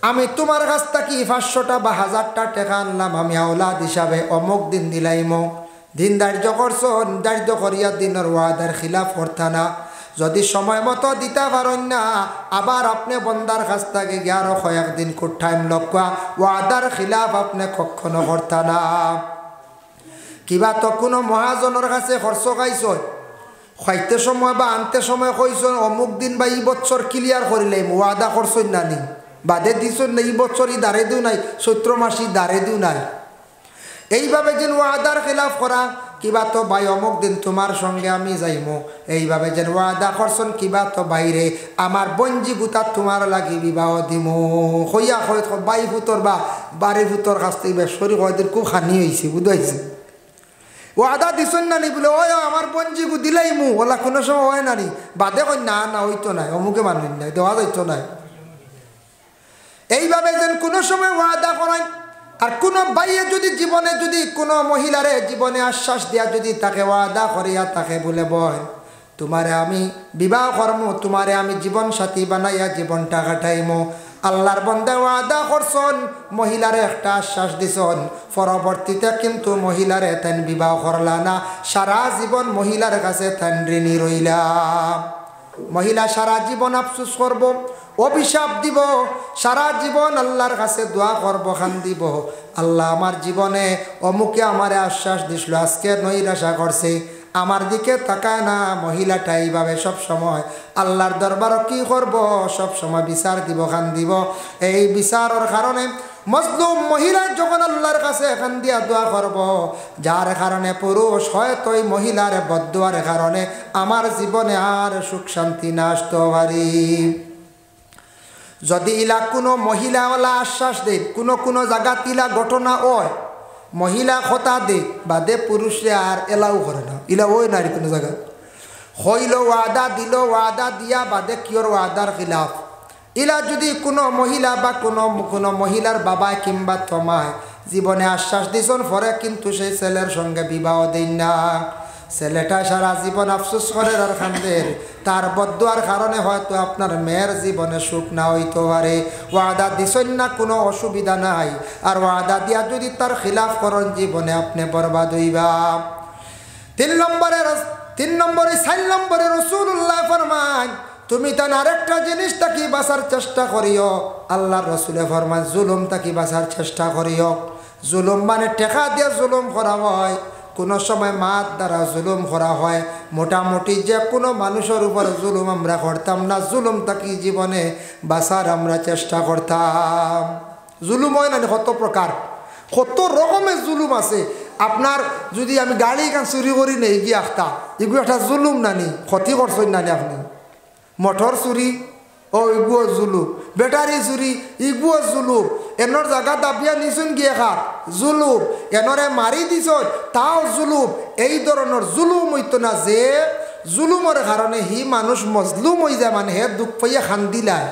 আমি তোমার কাছ থেকে 500টা বা 1000টা টাকা আনলাম, আমি আওলাদ হিসাবে অমুক দিন দিলাইম, দিন ধার্য করছেন, ধার্য করিয়া দিনের ওয়াদার খিলাফ করতা না। যদি সময় মতো দিতে পারেন না আবার আপনি বন্দার কাছ থেকে 11 দিন খুব টাইম লগা, ওয়াদার খিলাফ আপনি কখনো করতা না। কিবা তো কোনো মহাজনের কাছে খরচ খাইছ, খাইতে সময় বা আনতে সময় কইছ অমুক দিন বা এই বছর ক্লিয়ার করিলে ওয়াদা করছেন না নি, বাদে দিছ না এই বছর ই দাঁড়ে দিও নাই, চৈত্র মাসি দাঁড়ে দিও নাই। এইভাবে যেন ওয়াদার খিলাফ করা, কিবা তো ভাই অমুক দিন তোমার সঙ্গে আমি যাইমো, এইভাবে যেন ওয়াদা করছেন, কিবা তো বাইরে আমার বঞ্জি গুতা তোমার লাগি বিবাহ দিমো হইয়া হয় বাই ভূতর বা বাড়ি ভূতর কাছ থেকে বেশরি কয়দিন খুব হানি হয়েছে, বুঝাইছে। ওয়াদা দিছেন না নি বলে ওই আমার বঞ্জি গু দিলাই মু ওলা কোনো সময় হয় না নি, বাদে কই না না হইতো নাই, অমুকে মানুষ নাই, দেওয়া যাইতো নাই। এইভাবে যেন কোনো সময় ওয়াদা করেন। আর কোনো ভাইয়ে যদি জীবনে যদি কোনো মহিলারে জীবনে আশ্বাস দেয়া যদি তাকে ওয়াদা করিয়া তাকে বলে বয় তোমারে আমি বিবাহ করবো, তোমারে আমি জীবন সাথী বানাইয়া জীবনটা কাটাইমো, আল্লাহর বান্দা ওয়াদা করছেন, মহিলারে একটা আশ্বাস দিছেন, পরবর্তীতে কিন্তু মহিলারে তেন বিবাহ করলা না, সারা জীবন মহিলার কাছে তেন ঋণী রইলা। মহিলা সারা জীবন আফসোস করব, অভিশাপ দিব, সারা জীবন আল্লাহর কাছে দোয়া করব, খান দিব আল্লাহ আমার জীবনে অমুকে আমারে আশ্বাস দিছিল, আজকে নৈরাশা করছে, আমার দিকে তাকায় না। মহিলাটা এইভাবে সবসময় আল্লাহর দরবারও কি করব, সবসময় বিচার দিব, খান দিব। এই বিচারের কারণে মজলুম মহিলা যখন আল্লাহর কাছে এখান দিয়া দোয়া করব, যার কারণে পুরুষ হয়তো এই মহিলার বদদোয়ার কারণে আমার জীবনে আর সুখ শান্তি না আসতে পারি। যদি ইলা কোনো মহিলাওয়ালা আশ্বাস দেয়, কোনো জায়গাত ইলা ঘটনা হয়, মহিলা কথা দে বাদে পুরুষে আর এলাও করে না, ইলা ওই নারী কোনো জায়গা হইল ওয়াদা দিল, ওয়াদা দিয়া বাদে কিয়র ওয়াদার খিলাফ। ইলা যদি কোনো মহিলা বা কোনো মহিলার বাবা কিংবা তোমায় জীবনে আশ্বাস দিছেন, পরে কিন্তু সেই ছেলের সঙ্গে বিবাহ দিন না, ছেলেটা সারা জীবন আফসোস করে আর খান্দের, তার বদদোয়ার কারণে হয়তো আপনার মেয়ের জীবনে সুখ না হইতে পারে। ওয়াদা দিছেন না, কোনো অসুবিধা নাই, আর ওয়াদা দিয়া যদি তার খিলাফ করেন জীবনে আপনি বরবাদ হইবা। 3 নম্বরে 4 নম্বরে রাসূলুল্লাহ ফরমান তুমি তার আরেকটা জিনিস তাকে বাঁচার চেষ্টা করিও। আল্লাহর রাসূলে ফরমান জুলুম তাকে বাঁচার চেষ্টা করিও। জুলুম মানে টেকা দিয়ে জুলুম করা হয়, কোনো সময় মাত দ্বারা জুলুম করা হয়। মোটামুটি যে কোনো মানুষের উপর জুলুম আমরা করতাম না, জুলুম তাকে জীবনে বাঁচার আমরা চেষ্টা করতাম। জুলুম হয় না কত প্রকার, কত রকমের জুলুম আছে। আপনার যদি আমি গাড়ি কান চুরি করি নেই গিয়ে আখতা, এগুলো একটা জুলুম নানি, ক্ষতি করছেন নানি আপনি। মোটর চুরি ও এগুলো জুলুম, ব্যাটারি চুরি এগুলো জুলুম। এনর জায়গা দাবিয়া নিছুন গিয়ে খার জুলুম, এনরে মারি দিছ তাও জুলুম। এই ধরনের জুলুম হইতো না যে জুলুমের কারণে হি মানুষ মজলুম হয়ে যায়, মানে হে দুঃখ পাইয়া খান দিলায়।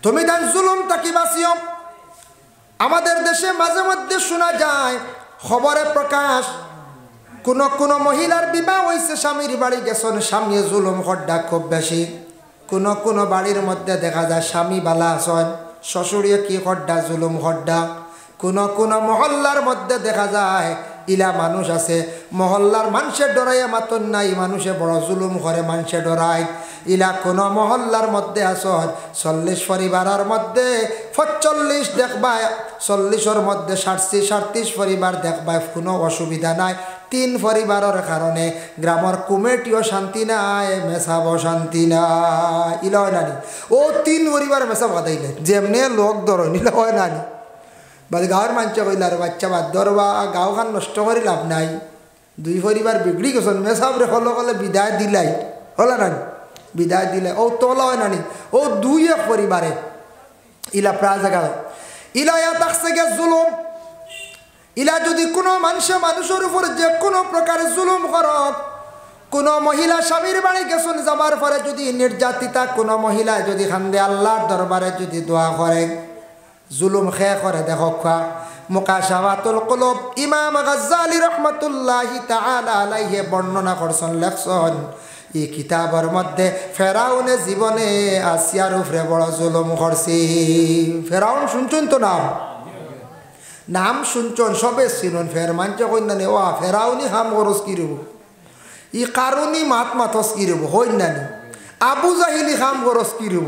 তুমি তান জুলুম তাকি বাঁচিও। আমাদের দেশে মাঝে মধ্যে শোনা যায় খবরে প্রকাশ, কোন মহিলার বিবাহ হয়েছে, স্বামীর বাড়ি গেছেন, স্বামী জুলুম খড্ডা খুব বেশি। কোন বাড়ির মধ্যে দেখা যায় স্বামী বালা আছেন, শ্বশুরিয়ে কি খড্ডা জুলুম খড্ডা। কোন মহল্লার মধ্যে দেখা যায় ইলা মানুষ আছে, মহল্লার মানুষের ডরাইয়া মাতন নাই, মানুষে বড় জুলুম করে, মানুষে ডরায়। ইলা কোন মহল্লার মধ্যে আসন 40 পরিবারের মধ্যে 45 দেখবায়, 40-এর মধ্যে 37 পরিবার দেখবায় কোনো অসুবিধা নাই। 3 পরিবারের কারণে গ্রামের কমিটিও শান্তি নাই, মেসাবও শান্তি নাই। ইলা হয় নানি ও 3 পরিবার মেসাব বাদাইলে যেমনি লোক ধরো নিলে হয় নানি। বাদ গাঁৱৰ মানুষে কইলা আর বাচ্চা বাদ ধরবা, গাঁওখান নষ্ট করে লাভ নাই। 2 পরিবার বিগড়ি গেছেন, মেসাবরে হলো কলে বিদায় দিলাই হলা নানি, বিদায় দিলে ও তোলা হয় নানি। ও 2-1 পরিবারে ইলা প্রায় জায়গা ইলা ইয়া থাকছে গে জুলুম। ইলা যদি কোনো মানুষের উপর যে কোনো প্রকারের জুলুম করক, কোনো মহিলা স্বামীর বাড়ি গেছেন যাবার পরে যদি নির্যাতিতা কোনো মহিলা যদি খান্দে আল্লাহর দরবারে যদি দোয়া করে, জুলুম খেয়ে করে দেখো খা মুকাশাফাতুল কুলুব ইমাম গাজ্জালি রহমাতুল্লাহি তাআলা আলাইহি বর্ণনা করছেন, লেখছেন এই কিতাবের মধ্যে ফেরাউনে জীবনে আসিয়ার উপরে বড় জুলুম করছে। ফেরাউন শুনছেন তো নাম শুনছেন, সবে চিনুন। ফের মানছে কইনানি ও ফেরাউনি হাম খরচ কি রব, ই কারুনি মাতস কি রব, হই নানি আবু জাহিলি হাম খরচ কি রব।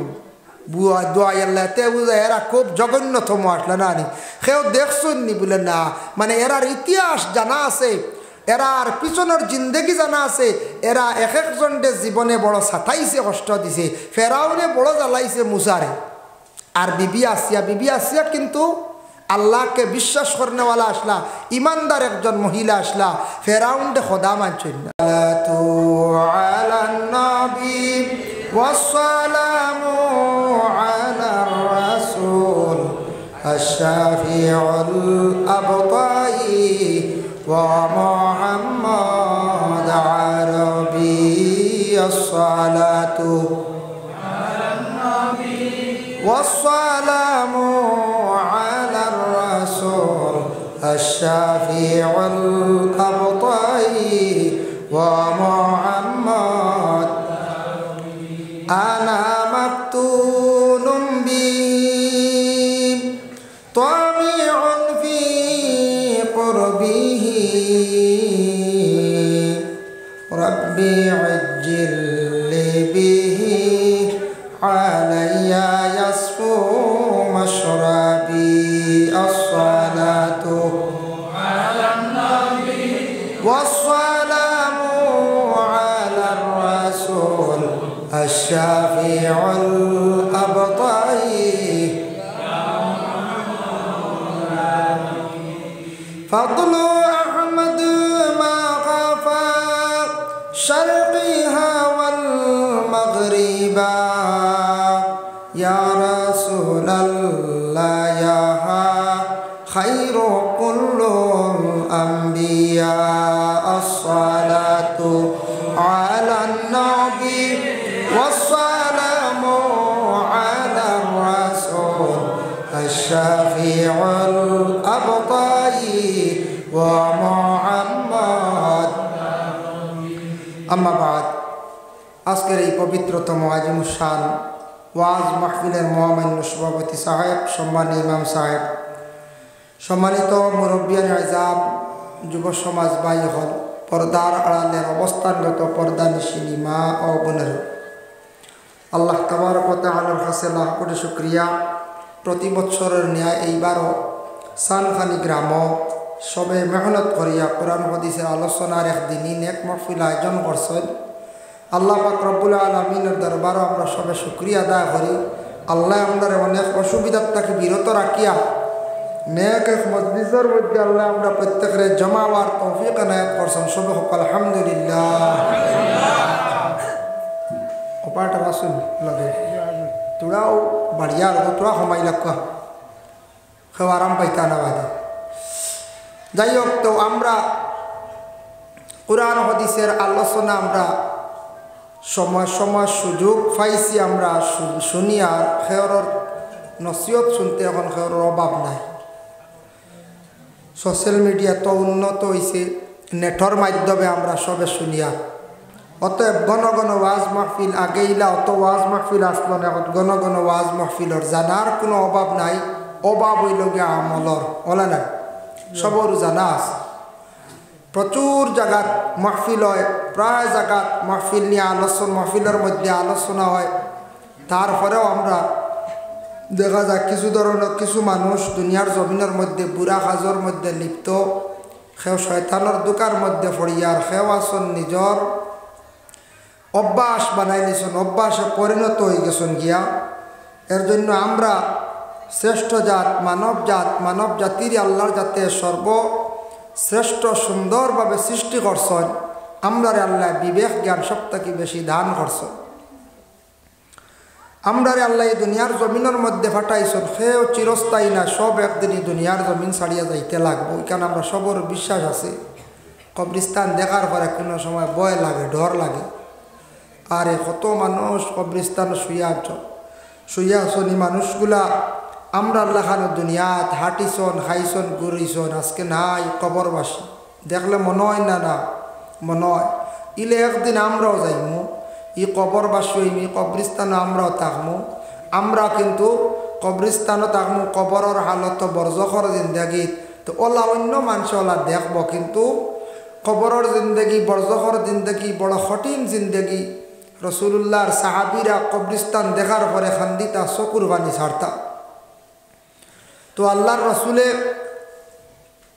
বুয়া দোয়াই আল্লাহ তে বুঝা এরা খুব জঘন্যতম আসলে নানি সেও দেখছেন নি বলে না, মানে এরার ইতিহাস জানা আছে, এরার পিছনের জিন্দেগি জানা আছে। এরা এক একজনদের জীবনে বড় ছাতাইছে, কষ্ট দিছে। ফেরাউনে বড় জ্বালাইছে মুসারে। আর বিবি আসিয়া কিন্তু আল্লাহকে বিশ্বাস করনেওয়ালা আসলা, ইমানদার একজন মহিলা আসলা। ফেরাউন্ডে খোদা মানছেন না। والسلام على الرسول الشافع الأبطي ومحمد عربي الصلاة على النبي والسلام على الرسول الشافع الأبطي ومحمد أنا مفتون بي طامع في قربه ربي عجل لي به علي يصفو مشربي الصلاة على النبي والسلام على الرسول الشافع الأبطي فضل أحمد ما غفى شرقها والمغربا يا رسول الله يا خير كل الأنبياء الصلاة على النبي والسلام على الرسول الشافع الأبطي ومحمد أما بعد আজকের এই পবিত্রতম আজিমুস শান ওয়াজ মাহফিলের মহামান্য সভাপতি সাহেব, সম্মানীয় ইমাম সাহেব, সম্মানিত মুরব্বিয়ান আযম, যুব সমাজ ভাই হল, পর্দার আড়ালের অবস্থানগত পর্দা নিশিনী মা ও বোনের, আল্লাহ তাবারক ওয়া তাআলার কাছে লাখ কোটি শুকরিয়া। প্রতি বছরের ন্যায় এইবারও সানখানি গ্রাম সবে মেহনত করিয়া কোরআন হাদিসের আলোচনার একদিনই নেক মাহফিল আয়োজন করছেন। আল্লাহ পাক রব্বুল আলামিনের দরবারও আমরা সবে শুকরিয়া আদায় করি। আল্লাহ আমাদের অনেক অসুবিধার থেকে বিরত রাখিয়া নেক এক মজলিসের মধ্যে আল্লাহ আমরা প্রত্যেকের জমা হওয়ার তৌফিক এনায়েত করছেন। সবে হোক আলহামদুলিল্লাহ। অপারটা রাসুল লাগে তোরাও বাড়িয়া তোরা সময় লাগা কেউ আরাম পাইতা না বাদে। যাই হোক, তো আমরা কুরআন হাদিসের আলোচনা আমরা সময় সময় সুযোগ পাইছি, আমরা শুনি। আর খেয়রর নসিহত শুনতে এখন খেয়রর অভাব নাই। সোশ্যাল মিডিয়া তো উন্নত হয়েছে, নেটর মাধ্যমে আমরা সবে শুনিয়া। অতএব ঘন ঘন ওয়াজ মাহফিল আগেইলা, অত ওয়াজ মাহফিল আসলো না, এখন ঘন ঘন ওয়াজ মাহফিলর জানার কোনো অভাব নাই। অভাব হইল গিয়া আমলর, ওলা নাই, সবর জানা আছে। প্রচুর জায়গাত মাহফিল হয়, প্রায় জায়গাত মাহফিল নিয়ে আলোচনা, মাহফিলের মধ্যে আলোচনা হয়। তারপরেও আমরা দেখা যায় কিছু ধরনের কিছু মানুষ দুনিয়ার জমিনের মধ্যে বুড়া কাজের মধ্যে লিপ্ত, সেও শয়তানের দোকার মধ্যে পড়িয়া, আর সেও আসন নিজর অভ্যাস বানাই নিছেন, অভ্যাসে পরিণত হয়ে গেছেন গিয়া। এর জন্য আমরা শ্রেষ্ঠ জাত, মানব জাতির আল্লাহর যাতে সর্বশ্রেষ্ঠ সুন্দরভাবে সৃষ্টি করছেন, আমরারে আল্লাহ বিবেক জ্ঞান সবথেকে বেশি দান করছেন। আমরারে আল্লাহ এই দুনিয়ার জমিনের মধ্যে ফাটাইছেন, সেও চিরস্থায়ী না, সব একদিনই দুনিয়ার জমিন ছাড়িয়া যাইতে লাগবো। এখানে আমরা সবর বিশ্বাস আছে। কবরিস্তান দেখার পরে কোনো সময় ভয় লাগে, ডর লাগে। আরে কত মানুষ কবরিস্তান শুইয়া আছেন, এই মানুষগুলা আমরা আল্লাহানো দুনিয়াত হাঁটিছন, খাইছন, ঘুরিছন, আজকে নাই কবরবাসী। দেখলে মনে হয় না, না মনে হয় ইলে একদিন আমরাও যাইমু, ই কবরবাসী হইমি, কবরিস্তানও আমরাও থাকমু। আমরা কিন্তু কবরিস্তানও থাকমু, কবরের হালত বরজখর জিন্দাগিত। তো ওলা অন্য মানুষ ওলা দেখব, কিন্তু কবরের জিন্দগি, বরজখর জিন্দগি বড় কঠিন জিন্দগি। রসুল্লাহর সাহাবিরা কবরিস্তান দেখার পরে খান্দিতা, চকুর বাণী ছাড়তা। তো আল্লাহর রসুলে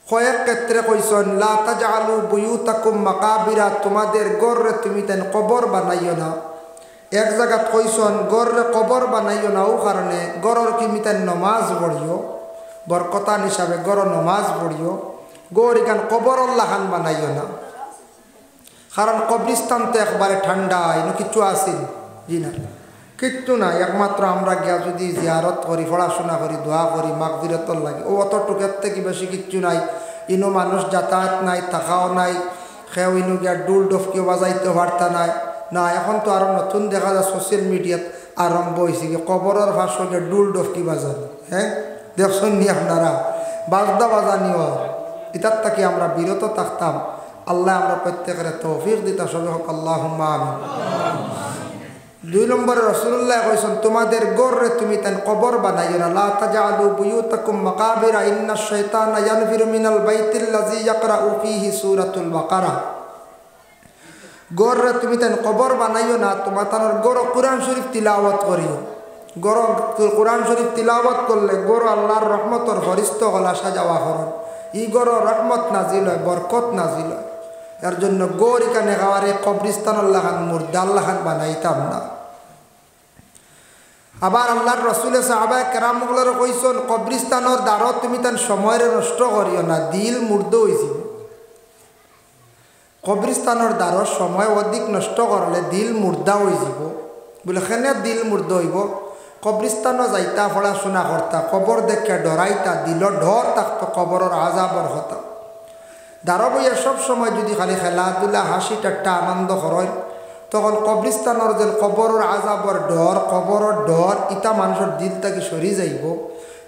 কয়েক ক্ষেত্রে কইসন, লা তাজআলু বুয়ুতাকুম মাকাবিরা, তোমাদের গড়রে তুমি তেন কবর বানাইও না। এক জায়গাত কইসন গড়রে কবর বানাইও না, ও কারণে গড়র কি মিতেন নমাজ পড়িও, বরকতান হিসাবে গড় নমাজ পড়িও। গড় ইখান কবর আল্লাহান বানাইও না, কারণ কবরিস্তান তো একবারে ঠান্ডা, এনে কিচ্ছু আসেন জি না, কিচ্ছু নাই। একমাত্র আমরা গিয়া যদি জিয়ারত করি, পড়াশোনা করি, দোয়া করি, মাগফিরাতর লাগে, ও অতটুকের থেকে বেশি কিচ্ছু নাই। ইনো মানুষ যাতায়াত নাই, থাকাও নাই, সেও ইনো গিয়া ডুল ডফকিও বাজাইতে পারতা নাই। না, এখন তো আরও নতুন দেখা যায় সোশ্যাল মিডিয়াত আরম্ভ হয়েছে কি কবরের ভাষা গিয়ে ডুল ডফকি বাজানো। হ্যাঁ, দেখছেন নি আপনারা, বাজদা বাজানিও। এটার থেকে আমরা বিরত থাকতাম। আল্লাহ আমরা প্রত্যেকের তৌফিক দিতা, সবে হোক আল্লাহুম্মা আমিন। 2 নম্বরে রাসূলুল্লাহ কইছেন, তোমাদের গড়রে তুমি তেন কবর বানাইও না। লা তাজআলু বুয়ুতাকুম মাকাবিরা ইন্নাশ শাইতানা ইয়ানফিরু মিনাল বাইতিল্লাযী ইয়াকরাউ ফীহি সূরাতুল বাকারা। গড়রে তুমি তেন কবর বানাইও না, তোমার তানোর গড় কুরআন শরীফ তিলাওয়াত করিও। গড় কুরআন শরীফ তিলাওয়াত করলে গড় আল্লাহর রহমতর ফরিস্ত গলা সাজাওয়া হরণ, ই গড় রহমত নাজিল হয়, বরকত নাজিল হয়। এর জন্য গড় ইখানে গাওয়ারে কবরিস্তান আল্লাহান মুর্দা আল্লাহান বানাইতাম না। আবার আল্লাহর রসুলের সাহাবায়ে কেরামগুলোরও কইছেন, কবরিস্তানের দ্বারত তুমি তার সময়ের নষ্ট করিও না, দিল মুর্দ হয়েছিল। কবরিস্তানের দ্বারত সময় অধিক নষ্ট করলে দিল মুর্দা হয়ে যাব। বলে সেনে দিল মুর্দ হইব, কবরিস্তানও যাইতা, পড়াশোনা করতা, কবর দেখে ডরাইতা, দিল ডর থাকতো কবরের আজাবর হতা। দ্বারা বইয়া সব সময় যদি খালি খেলাধুলা, হাসি ঠাট্টা, আনন্দ করেন, তখন কবরিস্তানের যে কবরের আজাবর ডর, কবরের ডর ইটা মানুষের দিল থেকে সরি যাইব।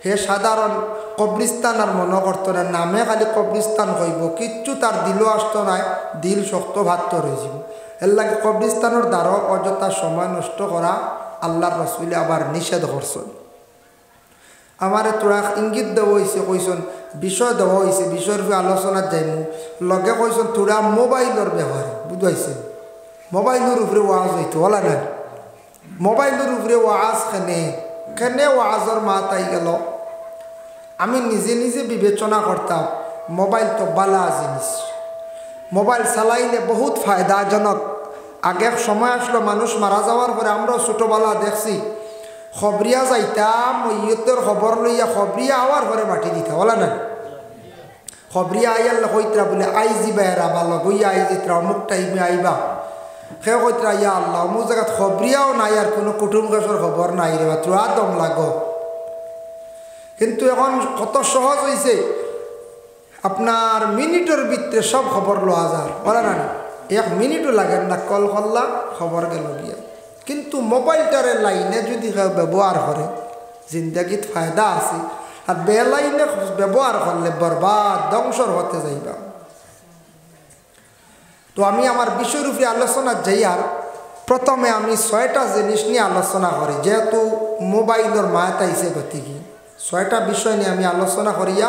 হে সাধারণ কবরিস্তান আর মনে করতো না, নামে খালি কবরিস্তান হইব, কিচ্ছু তার দিলও আসতো নাই, দিল শক্ত ভাত্ত রয়েছিল। এর লাগে কবরিস্তানের দ্বারা অযথা সময় নষ্ট করা আল্লাহর রসুলে আবার নিষেধ করছেন। আমার তোরা ইঙ্গিত দেওয়া হয়েছে, কইসন বিষয় দেওয়া হয়েছে, বিষয়ের আলোচনার যাইমু, লগে কইসন তোরা মোবাইলের ব্যবহার বুঝাইছে। মোবাইলের উপরে ওয়াজ হইতো ওলা না, মোবাইলের উপরে ওয়াজ কেনে ওয়াজের মাত আই গেল। আমি নিজে নিজে বিবেচনা করতাম, মোবাইল তো বালা জিনিস, মোবাইল চালাইলে বহুত ফায়দাজনক। আগে সময় আসলো মানুষ মারা যাওয়ার পরে আমরাও ছোটোবেলা দেখছি, খবরিয়া যাইতাম, মইয়তের খবর লইয়া খবরিয়া আওয়ার পরে মাটি দিতাম ওলা না। খবরিয়া আইয়ার কইতরা বলে আইজি বেড়া ভালো গইয়া আইজিত্রা অমুক টাইমে আইবা, সে কইতরা ইয়া আল্লাহ অমুক জায়গাত খবরিয়াও নাই, আর কোনো কুটুম গাছর খবর নাই রে, বা তোরা দম লাগ। কিন্তু এখন কত সহজ হয়েছে, আপনার মিনিটের ভিতরে সব খবর লওয়া যায়, বলে না 1 মিনিটও লাগে না, কল করলা খবর গেল গিয়া। কিন্তু মোবাইলটারে লাইনে যদি কেউ ব্যবহার করে জিন্দগিত ফায়দা আছে, আর বেলাইনে ব্যবহার করলে বরবাদ ধ্বংসর হতে যাইবা। তো আমি আমার বিষয়ের উপরে আলোচনা যাই, আর প্রথমে আমি 6টা জিনিস নিয়ে আলোচনা করি, যেহেতু মোবাইলের মায়াত আইসে গতিকে 6টা বিষয় নিয়ে আমি আলোচনা করিয়া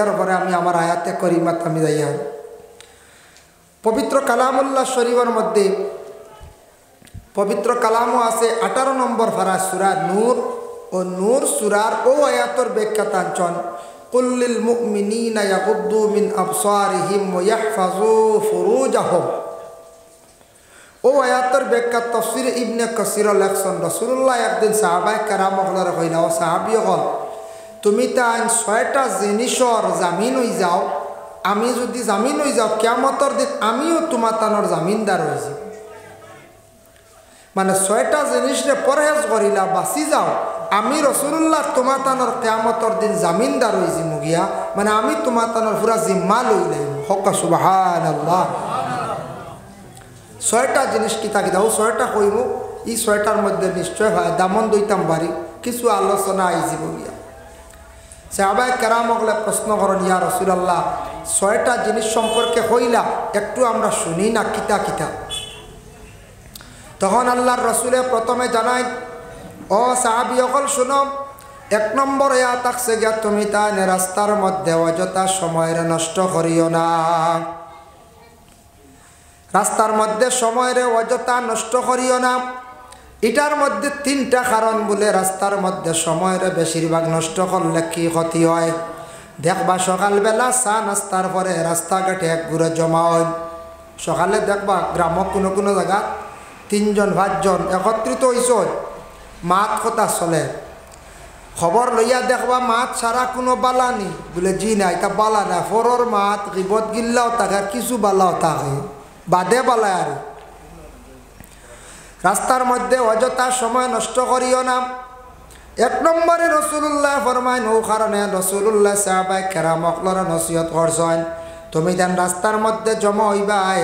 এরপরে আমি আমার আয়াতে করিমাত আমি যাইয়া। পবিত্র কালামুল্লাহ শরীফের মধ্যে পবিত্র কালামও আছে 18 নম্বর পারা সূরা নূর, ও নূর সূরার ও আয়াতের ব্যাখ্যা টানছন, কুল্লিল মুমিনিনা ইয়াগুদ্দু মিন আবসারিহিম ওয়া ইয়াহফাযু ফুরুজাহুম। ও আয়াতের ব্যাখ্যা তাফসীর ইবনে কাসির লেখছেন, রাসূলুল্লাহ একদিন সাহাবায়ে কেরামগণের কইলা, ও সাহাবীগণ, তুমি তাই 6টা জিনিসর জামিন হয়ে যাও, আমি যদি জামিন হয়ে যাও কিয়ামতের দিন আমিও তোমার তানোর জামিনদার হয়ে যাব। মানে 6টা জিনিসে পরহেজ করিলা বাঁচি যাও, আমি রাসূলুল্লাহ তোমার তানোর কিয়ামতের দিন জামিনদার হয়ে যাম গিয়া, মানে আমি তোমার তানোর পুরা জিম্মা লই লইম। হক সুবহানাল্লাহ। 6টা জিনিস কিতা কিতা, ও 6টা কইব, এই 6টার মধ্যে নিশ্চয় হয় দামন দইতাম বাড়ি কিছু আলোচনা আই যাব গিয়া। সাহাবায়ে কেরামগলে প্রশ্ন করেন, ইয়া রাসূলুল্লাহ 6টা জিনিস সম্পর্কে কইলা একটু আমরা শুনি না, কিতা কিতা? তখন আল্লাহর রাসূলে প্রথমে জানাই, ও সাহাবীগণ শুনো, 1 নম্বর আয়াত আছে গিয়া, তুমি তাই রাস্তার মধ্যে অযথা সময়ের নষ্ট করিও না। রাস্তার মধ্যে সময়ের অযথা নষ্ট করিও না। এটার মধ্যে 3টা কারণ বলে রাস্তার মধ্যে সময়ের বেশিরভাগ নষ্ট করলে কি ক্ষতি হয়। দেখবা সকালবেলা চা নাস্তার পরে রাস্তাঘাটে এক ঘুরে জমা হয়। সকালে দেখবা গ্রামক কোনো কোনো জায়গা 3জন 5জন একত্রিত হইছ, মাত কথা চলে, খবর লইয়া দেখবা মাত সারা কোনো বালা নি, বলে জি না এটা বালা না, ফরর মাত গিবত গিল্লাও থাকে আর কিছু বালাও থাকে, বাদে বালায়। আর রাস্তার মধ্যে অযথা সময় নষ্ট করিও না। 1 নম্বরে রাসূলুল্লাহ ফরমায়, ও কারণে রাসূলুল্লাহ সাহাবায়ে কেরামগলর নসিহত করছেন, তুমি দেন রাস্তার মধ্যে জমা হইবাই,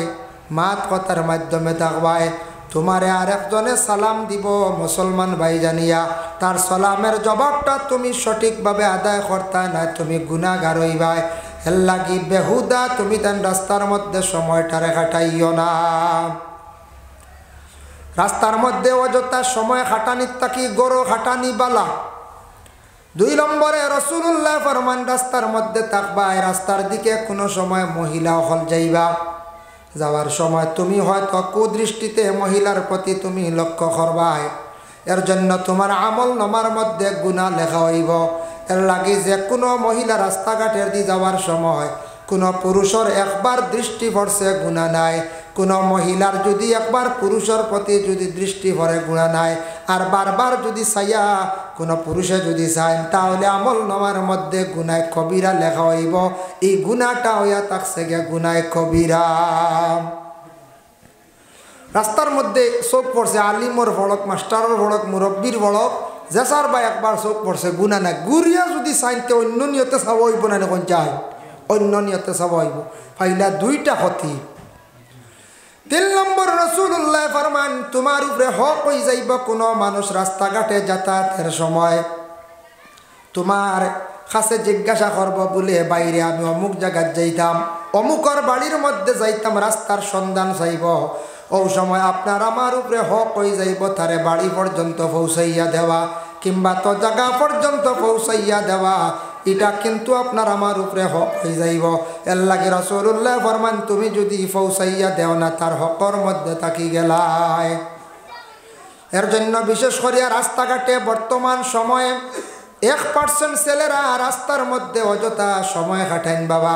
মাত কথার মাধ্যমে থাকবাই, তোমারে আরেকজনে সালাম দিব মুসলমান ভাই জানিয়া, তার সালামের জবাবটা তুমি সঠিকভাবে আদায় করতে না, তুমি গুনাহগার হইবাই। এর লাগি বেহুদা তুমি দেন রাস্তার মধ্যে সময়টারে কাটাইও না। রাস্তার মধ্যে অযথা সময় খাটানি তাকি গরো খাটানি বালা। 2 নম্বরে রাসূলুল্লাহ ফরমান, রাস্তার মধ্যে থাকবা, রাস্তার দিকে কোনো সময় মহিলা হল যাইবা, যাওয়ার সময় তুমি হয়তো কুদৃষ্টিতে মহিলার প্রতি তুমি লক্ষ্য করবাই, এর জন্য তোমার আমল নামার মধ্যে গুনাহ লেখা হইব। এর লাগি যে কোনো মহিলা রাস্তাঘাটের দিয়ে যাওয়ার সময় কোনো পুরুষের একবার দৃষ্টি পড়ছে গুনাহ নাই, কোনো মহিলার যদি একবার পুরুষের প্রতি যদি দৃষ্টি পড়ে গুনাহ নাই, আর বারবার যদি চাইয়া কোনো পুরুষে যদি চায় তাহলে আমল নামার মধ্যে গুনাহ কবিরা লেখা হইব। এই গুনাহটা হইয়া থাকছে গে গুনাহ কবিরা। রাস্তার মধ্যে চোখ পড়ছে আলিমর ভড়ক, মাস্টারের ভড়ক, মুরব্বীর ভড়ক, জেসার বা একবার চোখ পড়ছে গুনাহ নাই, গুরিয়া যদি চাইতে অন্য নিয়তে চাব হইব না, এখন চাই অন্য নিয়তে চাব হইব, ফাইলা 2টা ক্ষতি। 3 নম্বর রাসূলুল্লাহ ফরমান, তোমার উপরে হক হয়ে যাইব কোনো মানুষ রাস্তাঘাটে যাতায়াতের সময় তোমার কাছে জিজ্ঞাসা করব, বলে বাইরে আমি অমুক জায়গায় যাইতাম, অমুকর বাড়ির মধ্যে যাইতাম, রাস্তার সন্ধান চাইব, ও সময় আপনার আমার উপরে হক হয়ে যাইব তারে বাড়ি পর্যন্ত পৌঁছাইয়া দেওয়া কিংবা তো জায়গা পর্যন্ত পৌঁছাইয়া দেওয়া, এটা কিন্তু আপনার আমার উপরে হক হয়ে যাইব। এর লাগে রাসূলুল্লাহ ফরমান, তুমি যদি পৌঁছাইয়া দেও না তার হকর মধ্যে থাকি গেলাই। এর জন্য বিশেষ করিয়া রাস্তাঘাটে বর্তমান সময়ে 1% ছেলেরা রাস্তার মধ্যে অযথা সময় কাটাইন বাবা।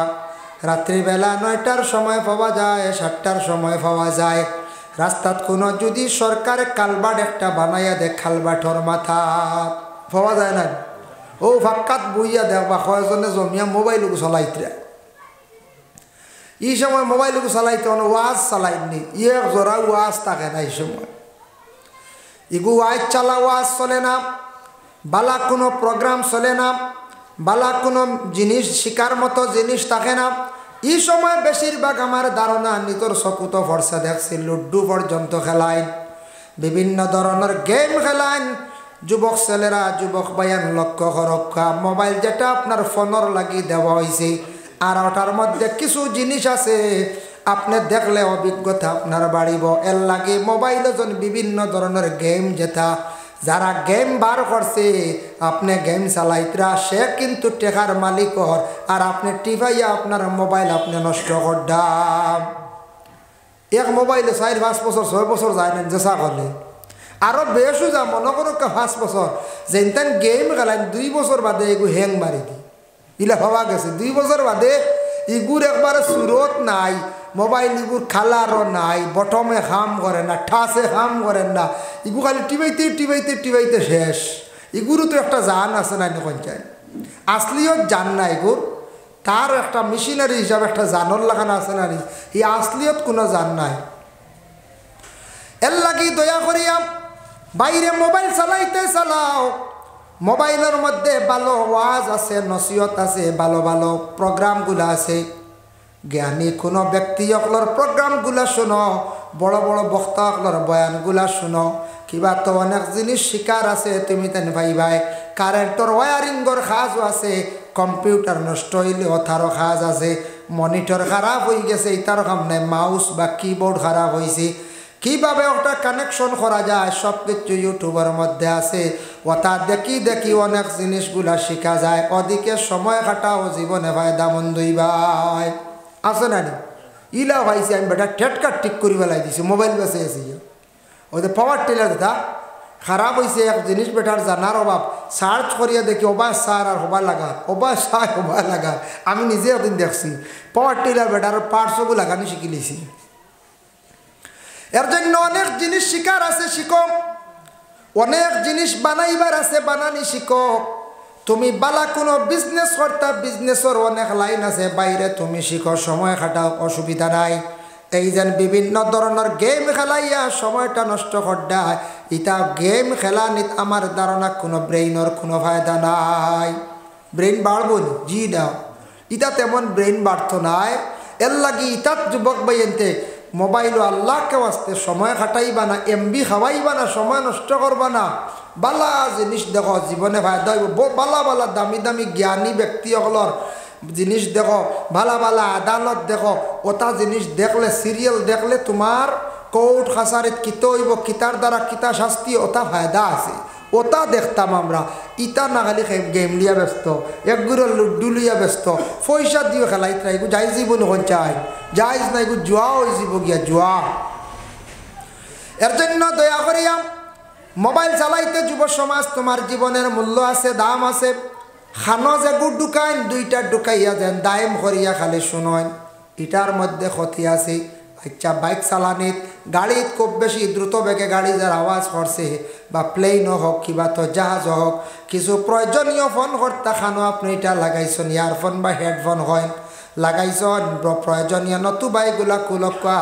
রাত্রিবেলা 9টার সময় পাওয়া যায়, 7টার সময় পাওয়া যায়। রাস্তাত কোনো যদি সরকার কালবাট একটা বানাইয়া দেয়, খালবাটর মাথা পাওয়া যায় না, ও ফাক্কাত বইয়া দেখবা কয়জনে জমিয়া মোবাইলকে চলাইতে, এই সময় মোবাইলকে চালাইতে ওয়াজ চালাইনি, এক জোড়া ওয়াজ থাকে না, এই সময় ইগু ওয়াজ চালা ওয়াজ চলে না, বালা কোনো প্রোগ্রাম চলে না, বালা কোনো জিনিস শিকার মতো জিনিস থাকে না। এই সময় বেশিরভাগ আমার ধারণা নিজের চকুত ফর্সা দেখছি লুড্ডু পর্যন্ত খেলায়, বিভিন্ন ধরনের গেম খেলায় যুবক ছেলেরা, যুবক ভাইয়ান লক্ষ্য করক্কা মোবাইল যেটা আপনার ফোনের লাগি দেওয়া হয়েছে, আর ওটার মধ্যে কিছু জিনিস আছে আপনি দেখলে অভিজ্ঞতা আপনার বাড়িব। এর লাগে মোবাইলে যখন বিভিন্ন ধরনের গেম যেটা যারা গেম বার করছে আপনি গেম চালাইতরা সে কিন্তু টেকার মালিকর, আর আপনি টিভাইয়া আপনার মোবাইল আপনি নষ্ট করদাম। এক মোবাইলে 4-5 বছর 6 বছর যায় না চেষ্টা করলে, আরও বেশও যা মনে করো 5 বছর যেন গেম খেলায় 2 বছর বাদে এগু হ্যাং মারি দি ইলা ভাবা গেছে। 2 বছর বাদে ইগুর একবারে সুরত নাই, মোবাইল ইগুর খালারও নাই, বটমে হাম করে না, ঠাসে হাম করেন না, ইগু খালি টিবাইতে টিবাইতে টিবাইতে শেষ। ইগুরও তো একটা জান আছে না কোন চাই, আসলিও জান না এগুর, তার একটা মেশিনারি হিসাবে একটা জানর লাগানো আছে না, এই আসলিয়ত কোনো জান নাই। এর লাগি দয়া করিয়া বাইরে মোবাইল চালাইতে চালাও, মোবাইলের মধ্যে ভালো ওয়াজ আছে, নসিহত আছে, ভালো ভালো প্রোগ্রামগুলো আছে, জ্ঞানী কোনো ব্যক্তিসকলের প্রোগ্রামগুলো শুনো, বড় বড় বক্তাসকলের বয়ানগুলো শুনো। কিবা তো অনেক জিনিস শিকার আছে তুমি তেন ভাই ভাই, কারেন্টর ওয়ারিংর কাজও আছে, কম্পিউটার নষ্ট হইলেও তারও কাজ আছে, মনিটর খারাপ হয়ে গেছে তারও কাম নাই, মাউস বা কিবোর্ড খারাপ হয়েছে, কীভাবে ওটা কানেকশন করা যায় সব কিছু ইউটিউবের মধ্যে আছে। ওটা দেখি দেখি অনেক জিনিসগুলা শেখা যায়, ওদিকে সময় কাটাও জীবনে ফায়দা মন্দই ভাই আছে না নি। ইলা ভাইছি আমি বেটা ঠেটকাট ঠিক করি বেলাই দিছি, মোবাইল বেঁচে আছি ওই যে পাওয়ার টিলার দাদা খারাপ হয়েছে এক জিনিস বেটার জানার অভাব, সার্চ করিয়া দেখি ওবা সার আর হবা লাগা, ওবা সার হবা লাগা। আমি নিজে একদিন দেখছি পাওয়ার টিলার বেটার পার্টসও লাগানি শিখি লিছি। এর জন্য অনেক জিনিস শিকার আছে, শিখো। অনেক জিনিস বানাইবার আছে, বানানি শিখো। তুমি বালা কোনো বিজনেস করতা, বিজনেসের অনেক লাইন আছে, বাইরে তুমি শিখো, সময় খাটাও, অসুবিধা নাই। এই যেন বিভিন্ন ধরনের গেম খেলাইয়া সময়টা নষ্ট করদায়, ইটা গেম খেলা নিত আমার ধারণা কোনো ব্রেইনের কোনো ফায়দা নাই। ব্রেইন বাড়ব জি না, ইটা তেমন ব্রেইন বাড়তো নাই। এর লাগি ইটার যুবক বাইনতে মোবাইল আল্লাহকে আসতে সময় খাটাইবা না, এমবি খাওয়াইবা না, সময় নষ্ট করবা না। বালা জিনিস দেখো জীবনে ফায়দা হইব, বালা বালা দামি দামি জ্ঞানী ব্যক্তিসকলের জিনিস দেখো, ভালা ভালা আদালত দেখো, ওটা জিনিস দেখলে সিরিয়াল দেখলে তোমার কোর্ট কাছারিত কিতা হইব, কিতার দ্বারা কিতা শাস্তি, ওটা ফায়দা আছে, ওটা দেখতাম আমরা। ইটা না খালি গেম লিয়া ব্যস্ত, একগুলো লুড্ডু লিয়া ব্যস্ত, পয়সা দিয়ে খেলাইতে না, এগুলো যাই জীবন হন চাই যাইজ না, এগুলো জুয়া হয়ে যাব গিয়া জুয়া। এর জন্য দয়া করিয়া মোবাইল চালাইতে যুব সমাজ তোমার জীবনের মূল্য আছে, দাম আছে। খানো যে গুড় ঢুকাইন দুইটা ঢুকাইয়া যেন দায়ম করিয়া খালি শুনয়, এটার মধ্যে ক্ষতি আছে। আচ্ছা বাইক চালানিত গাড়িত খুব বেশি দ্রুত বেগে গাড়ি যার আওয়াজ করছে বা প্লেনও হোক কিবা তো জাহাজ হোক, কিছু প্রয়োজনীয় ফোন করতে খানো আপনি এটা লাগাইছেন, ইয়ারফোন বা হেডফোন হয় লাগাইছেন প্রয়োজনীয়, নতুবা এগুলা কুলকা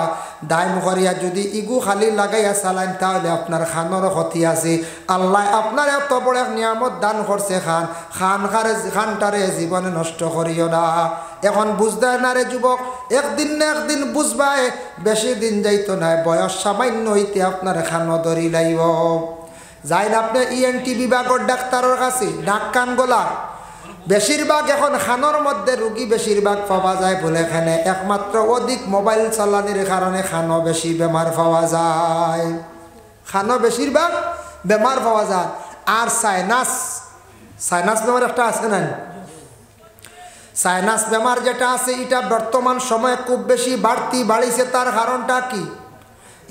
দায়ম করিয়া যদি ইগু খালি লাগাইয়া চালাইন তাহলে আপনার খানোরও ক্ষতি আছে। আল্লাহ আপনার এত বড় এক নিয়ামত দান করছে, খানটারে জীবনে নষ্ট করিও না। এখন বুঝতে না রে যুবক, একদিন না একদিন বুঝবাই, বেশি দিন যাইতো না, বয়স সামান্য হইতে আপনার খানো ধরি লাইব। যাই না আপনি ENT বিভাগের ডাক্তারের কাছে, নাক কান গলা বেশিরভাগ এখন খানোর মধ্যে রুগী বেশিরভাগ পাওয়া যায় বলে এখানে একমাত্র অধিক মোবাইল চালানির কারণে খানো বেশি বেমার পাওয়া যায়, খানো বেশিরভাগ বেমার পাওয়া যায়। আর সাইনাস বেমার একটা আছে না, সাইনাস বেমার যেটা আছে এটা বর্তমান সময়ে খুব বেশি বাড়িছে। তার কারণটা কি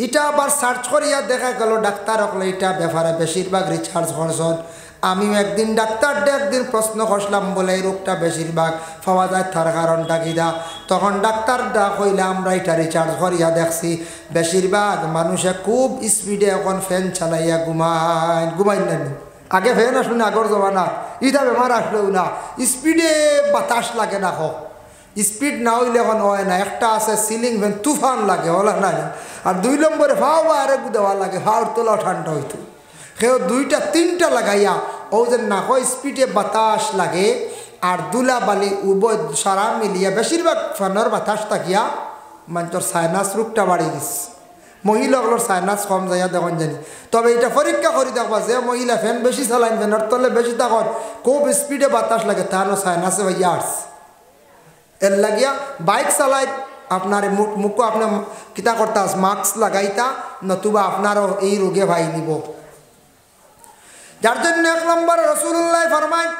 এটা আবার সার্চ করিয়া দেখা গেল ডাক্তার হলে এটা ব্যাপারে বেশিরভাগ রিসার্চ করছেন। আমিও একদিন ডাক্তারটা একদিন প্রশ্ন করলাম বলে এই রোগটা বেশিরভাগ পাওয়া যায়, তার কারণটা কিনা? তখন ডাক্তারটা কইলে আমরা এটা রিসার্চ করিয়া দেখছি বেশিরভাগ মানুষে খুব স্পিডে এখন ফ্যান চালাইয়া ঘুমাই না। আগে ফ্যান আসলো না আগর জমানা, ইটা বেমার আসলেও না, স্পিডে বাতাস লাগে না, হোক স্পিড না হইলে এখন হয় না। একটা আছে সিলিং ফ্যান, তুফান লাগে হলা না। আর 2 নম্বরে ভাও বা আরেক দেওয়া লাগে, ভাওর তোলাও ঠান্ডা হইতো। সেও 2টা 3টা লাগাইয়া ও যে না হয় স্পিডে বাতাস লাগে আর দুলা বালি উভয় সারা মিলিয়া বেশিরভাগ ফ্যানের বাতাস থাকিয়া মানুষের সাইনাস রোগটা বাড়ি দিচ্ছে মহিলাগুলোর সাইনাস কম যাইয়া দেখুন জানি তবে এটা পরীক্ষা করে দেখবা যে মহিলা ফ্যান বেশি চালাইন ফ্যানের তলে বেশি তখন খুব স্পিডে বাতাস লাগে তারও সাইনাসে ভাইয়া আসছে এর লাগিয়া বাইক চালাই আপনার মুখও আপনার কিতা করতে আস মাস্ক লাগাইতা নতুবা আপনারও এই রোগে ভাই নিব যার জন্য 1 নম্বর রাসূলুল্লাহ ফরমায়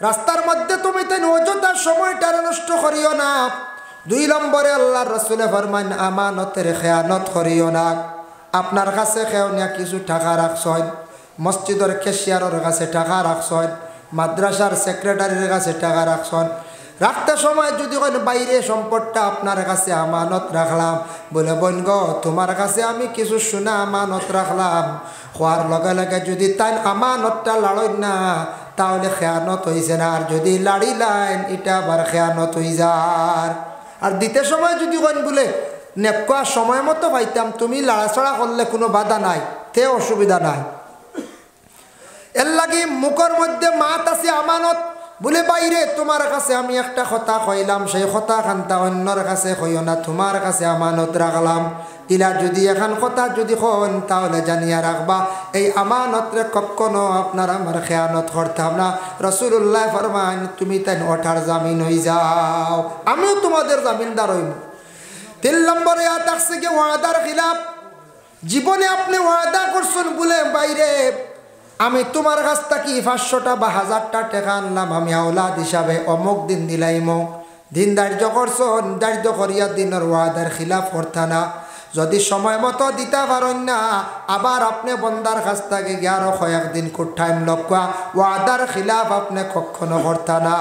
রাস্তার মধ্যে তুমি তাই অযথা সময়টা নষ্ট করিও না 2 নম্বরে আল্লাহর রাসূলে ফরমান আমানতের খেয়ানত করিও না আপনার কাছে কেউ না কিছু টাকা রাখছেন মসজিদের ক্যাশিয়ারের কাছে টাকা রাখছেন মাদ্রাসার সেক্রেটারির কাছে টাকা রাখছেন রাখতে সময় যদি কোনো বাইরে সম্পদটা আপনার কাছে আমানত রাখলাম বলে বোন গো তোমার কাছে আমি কিছু সোনা আমানত রাখলাম হওয়ার লগে লগে যদি তাই আমানতটা লাড়ই না তাহলে খেয়ানত হয়েছে না আর যদি লাড়িলাইন এটা আবার খেয়ানত হয়ে যার আর দিতে সময় যদি কোন বলে নেকা সময় মতো পাইতাম তুমি লাড়াছাড়া করলে কোনো বাধা নাই তে অসুবিধা নাই এর লাগি মুখের মধ্যে মাত আছে আমানত বলে বাইরে তোমার কাছে আমি একটা কথা কইলাম সেই কথা খান্তা অন্যর কাছে কইও না তোমার কাছে আমানত রাখলাম ইলা যদি এখন কথা যদি হন তাহলে জানিয়া রাখবা এই আমানতরে কখনো আপনার আমার খেয়ানত করতাম না রাসূলুল্লাহ ফরমান তুমি তাই ওঠার জামিন হয়ে যাও আমিও তোমাদের জামিনদার হইব 3 নম্বরে আসছে কি ওয়াদার খিলাফ জীবনে আপনি ওয়াদা করছেন বলে বাইরে আমি তোমার কাছ থেকে 500টা বা 1000টা টাকা আনলাম আমি আওলাদ হিসাবে অমুক দিন দিলাইমো দিন ধার্য করছো ধার্য করিয়া দিনের ওয়াদার খিলাফ করতা না যদি সময় মতো দিতে পারেন না আবার আপনি বন্দার কাছ থেকে আরো কয়েকদিন খুব টাইম লগা ওয়াদার খিলাফ আপনি কখনো করতা না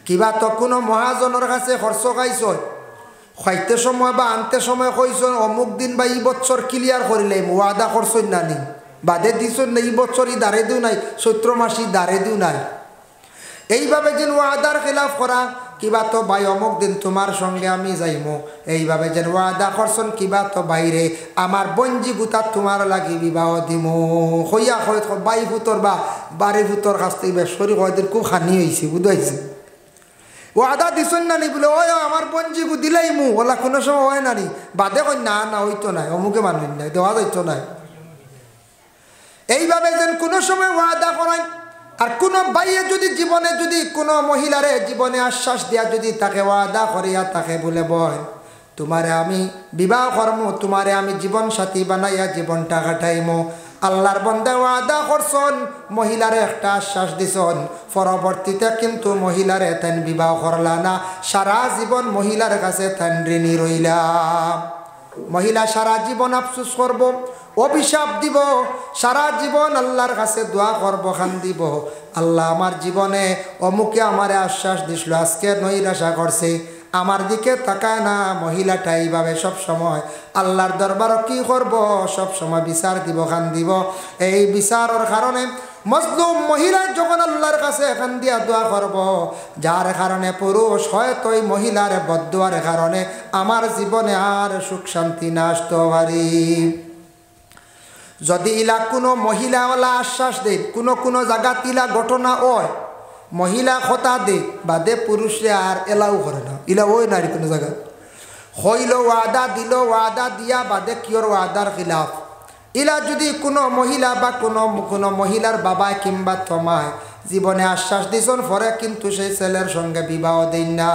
কিবা তো কোনো মহাজনের কাছে খরচ খাইছো খাইতে সময় বা আনতে সময় কইছ অমুক দিন বা এই বছর ক্লিয়ার করিলে ওয়াদা করছই না নি বাদে দিছ না এই বছরই দাঁড়ে দিও নাই চৈত্র মাসি দাঁড়ে দিও নাই এইভাবে যেন ওয়াদার খিলাফ করা কিবা তো ভাই অমুক দিন তোমার সঙ্গে আমি যাইমো এইভাবে যেন ওয়াদা করছন কিবা তো বাইরে আমার বঞ্জি গুতা তোমার লাগি বিবাহ দিমো হইয়া হয় বাই ভূতর বা বাড়ি ভূতর কাছ থেকে বেশরি কয়দিন খুব হানি হয়েছে বুঝাইছে ওয়াদা দিছন নানি বলে ওই আমার বঞ্জিগু দিলাই মু ওলা কোনো সময় হয় নানি বাদে কই না না হইতো নাই অমুকে মানুষ নাই দেওয়া যাইতো নাই এইভাবে যেন কোনো সময় ওয়াদা করেন আর কোনো বাইয়ে যদি জীবনে যদি কোনো মহিলারে জীবনে আশ্বাস দিয়া যদি তাকে ওয়াদা করিয়া তাকে বলে বল তোমারে আমি বিবাহ করমু তোমারে আমি জীবন সাথী বানাইয়া জীবনটা কাটাইমু আল্লাহর বান্দা ওয়াদা করছন মহিলারে একটা আশ্বাস দিছন পরবর্তীতে কিন্তু মহিলারে তেন বিবাহ করলা না সারা জীবন মহিলার কাছে তেন ঋণী রইলা মহিলা সারা জীবন আফসোস করব অভিশাপ দিব সারা জীবন আল্লাহর কাছে দোয়া করব খান দিব আল্লাহ আমার জীবনে অমুকে আমারে আশ্বাস দিছিল আজকে নৈরাশা করছে আমার দিকে তাকায় না মহিলাটা এইভাবে সব সময় আল্লাহর দরবারও কি করব সব সময় বিচার দিব খান দিব এই বিচারের কারণে মজলুম মহিলা যখন আল্লাহর কাছে এখান দিয়া দোয়া করব যার কারণে পুরুষ হয়তো এই মহিলার বদদোয়ার কারণে আমার জীবনে আর সুখ শান্তি না আসতে পারি যদি ইলা কোনো মহিলাওয়ালা আশ্বাস দেয় কোনো জায়গাত ইলা ঘটনা হয় মহিলা কথা দে বাদে পুরুষে আর এলাও করে না ইলা ওই নারী কোনো জায়গা হইল ওয়াদা দিল ওয়াদা দিয়া বাদে কিয়র ওয়াদার খিলাফ ইলা যদি কোনো মহিলা বা কোনো মহিলার বাবা কিংবা তোমায় জীবনে আশ্বাস দিছন পরে কিন্তু সেই ছেলের সঙ্গে বিবাহ দেন না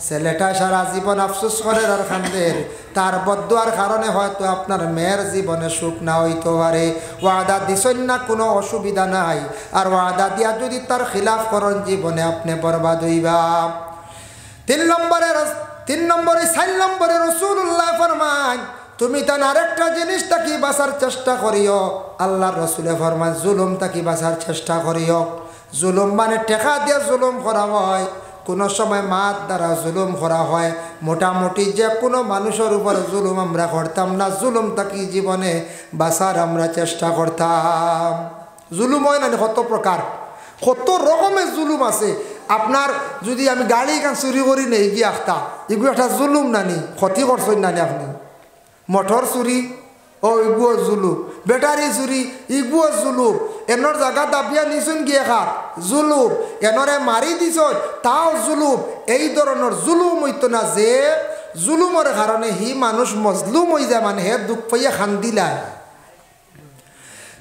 ছেলেটা সারা জীবন আফসোস করে আর খান্দের তার বদদোয়ার কারণে হয়তো আপনার মেয়ের জীবনে সুখ না হইতে পারে ওয়াদা দিছেন না কোনো অসুবিধা নাই আর ওয়াদা দিয়া যদি তার খিলাফ করেন জীবনে আপনি বরবাদ হইবা 3 নম্বরে 4 নম্বরে রাসূলুল্লাহ ফরমান তুমি তার আরেকটা জিনিস তাকে বাঁচার চেষ্টা করিও আল্লাহর রাসূলে ফরমান জুলুম তাকে বাঁচার চেষ্টা করিও জুলুম মানে টাকা দিয়ে জুলুম করা হয় কোনো সময় মাত দ্বারা জুলুম করা হয় মোটামুটি যে কোনো মানুষের উপর জুলুম আমরা করতাম না জুলুম তাকে জীবনে বাঁচার আমরা চেষ্টা করতাম জুলুম হয় না কত প্রকার কত রকমের জুলুম আছে আপনার যদি আমি গাড়ি এখান চুরি করি নেই গিয়ে আখতা এগুলো একটা জুলুম নানি ক্ষতি করছেন নানি আপনি মোটর চুরি ও এগুলো জুলুম ব্যাটারি চুরি এগুলো জুলুম এনর জায়গা দাবিয়া নিছুন গিয়ে খার জুলুম, এনরে মারি দিছ তাও জুলুম। এই ধরনের জুলুম হইতো না যে জুলুমের কারণে হি মানুষ মজলুম হয়ে যায়, মানে হে দুঃখ পাইয়া খান্দিলায়।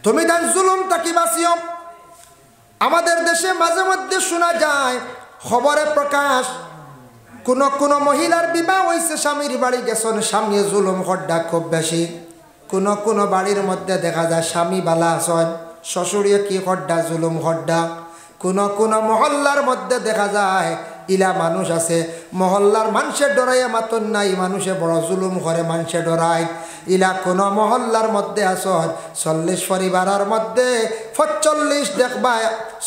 তুমি তাই জুলুম তাকি বাঁচিও। আমাদের দেশে মাঝে মধ্যে শোনা যায় খবরে প্রকাশ, কোন মহিলার বিবাহ হয়েছে, স্বামীর বাড়ি গেছেন, স্বামী জুলুম খড্ডা খুব বেশি। কোন বাড়ির মধ্যে দেখা যায় স্বামী বালা আছেন, শ্বশুরিয়ে কি খড্ডা জুলুম খড্ডা। কোন মহল্লার মধ্যে দেখা যায় ইলা মানুষ আছে, মহল্লার মানুষের ডরাইয়া মাতন নাই, মানুষে বড় জুলুম করে মানুষে ডরায়। ইলা কোন মহল্লার মধ্যে আসন 40 পরিবারের মধ্যে 45 দেখবা,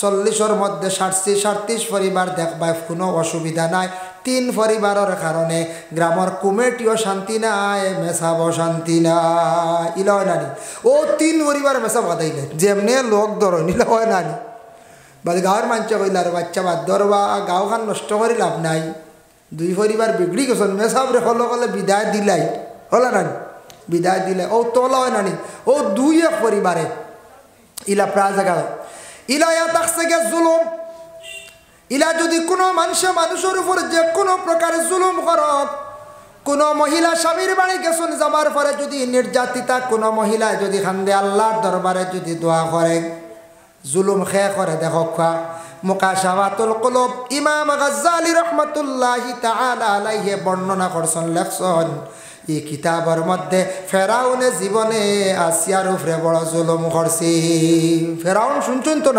40-এর মধ্যে 37 পরিবার দেখবা কোনো অসুবিধা নাই। 3 পরিবারের কারণে গ্রামের কমিটিও শান্তি নাই, মেসাবও শান্তি নাই। ইলা হয় নানি ও 3 পরিবার মেসাব বাদাইলে যেমনি লোক ধরো নিলে হয় নানি। বাদ গাঁৱৰ মানুষে কইলা আর বাচ্চা বাদ ধরবা, গাঁওখান নষ্ট করে লাভ নাই। 2 পরিবার বিগড়ি গেছেন, মেসাব রে কলে বিদায় দিলাই হলা নানি, বিদায় দিলে ও তোলা হয় নানি। ও 2 পরিবারে ইলা প্রায় জায়গা ইলা ইয়া থাকছে গে জুলুম। ইলা যদি কোনো মানুষের উপর যে কোনো প্রকার জুলুম করক, কোনো মহিলা স্বামীর বাড়ি গেছেন যাবার পরে যদি নির্যাতিতা কোনো মহিলা যদি খান্দে আল্লাহর দরবারে যদি দোয়া করে, জুলুম খেয়ে করে দেখো মুকাশাফাতুল কুলুব ইমাম গাজ্জালি রাহমাতুল্লাহি তাআলা আলাইহি বর্ণনা করছেন, লেখছেন এই কিতাবের মধ্যে ফেরাউনে জীবনে আসিয়ার উপরে বড় জুলুম করছে। ফেরাউন শুনছেন তো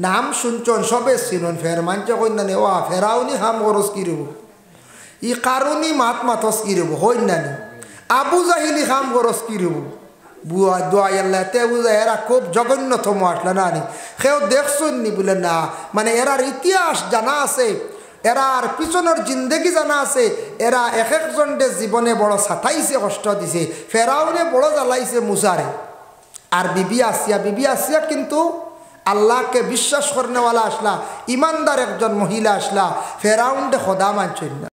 নাম শুনছেন, সবে চিনুন। ফের মানছে কইনানি ও ফেরাউনি হাম খরচ কি রব, ই কারণি মাত মাথস কি রব হইনানি, আবু জাহিলি হাম খরচ কি রব বুয়া দোয়াইল্লা তে বুঝা এরা খুব জঘন্যতম আসলে না নি। সেও দেখছুন নি বলে না, মানে এরার ইতিহাস জানা আছে, এরার পিছনের জিন্দেগি জানা আছে। এরা এক একজনকে জীবনে বড় ছাতাইছে, কষ্ট দিছে। ফেরাউনে বড় জ্বালাইছে মুসারে। আর বিবি আসিয়া কিন্তু আল্লাহকে বিশ্বাস করনেওয়ালা আসলা, ইমানদার একজন মহিলা আসলা, ফেরাউনকে খোদা মানছেন না।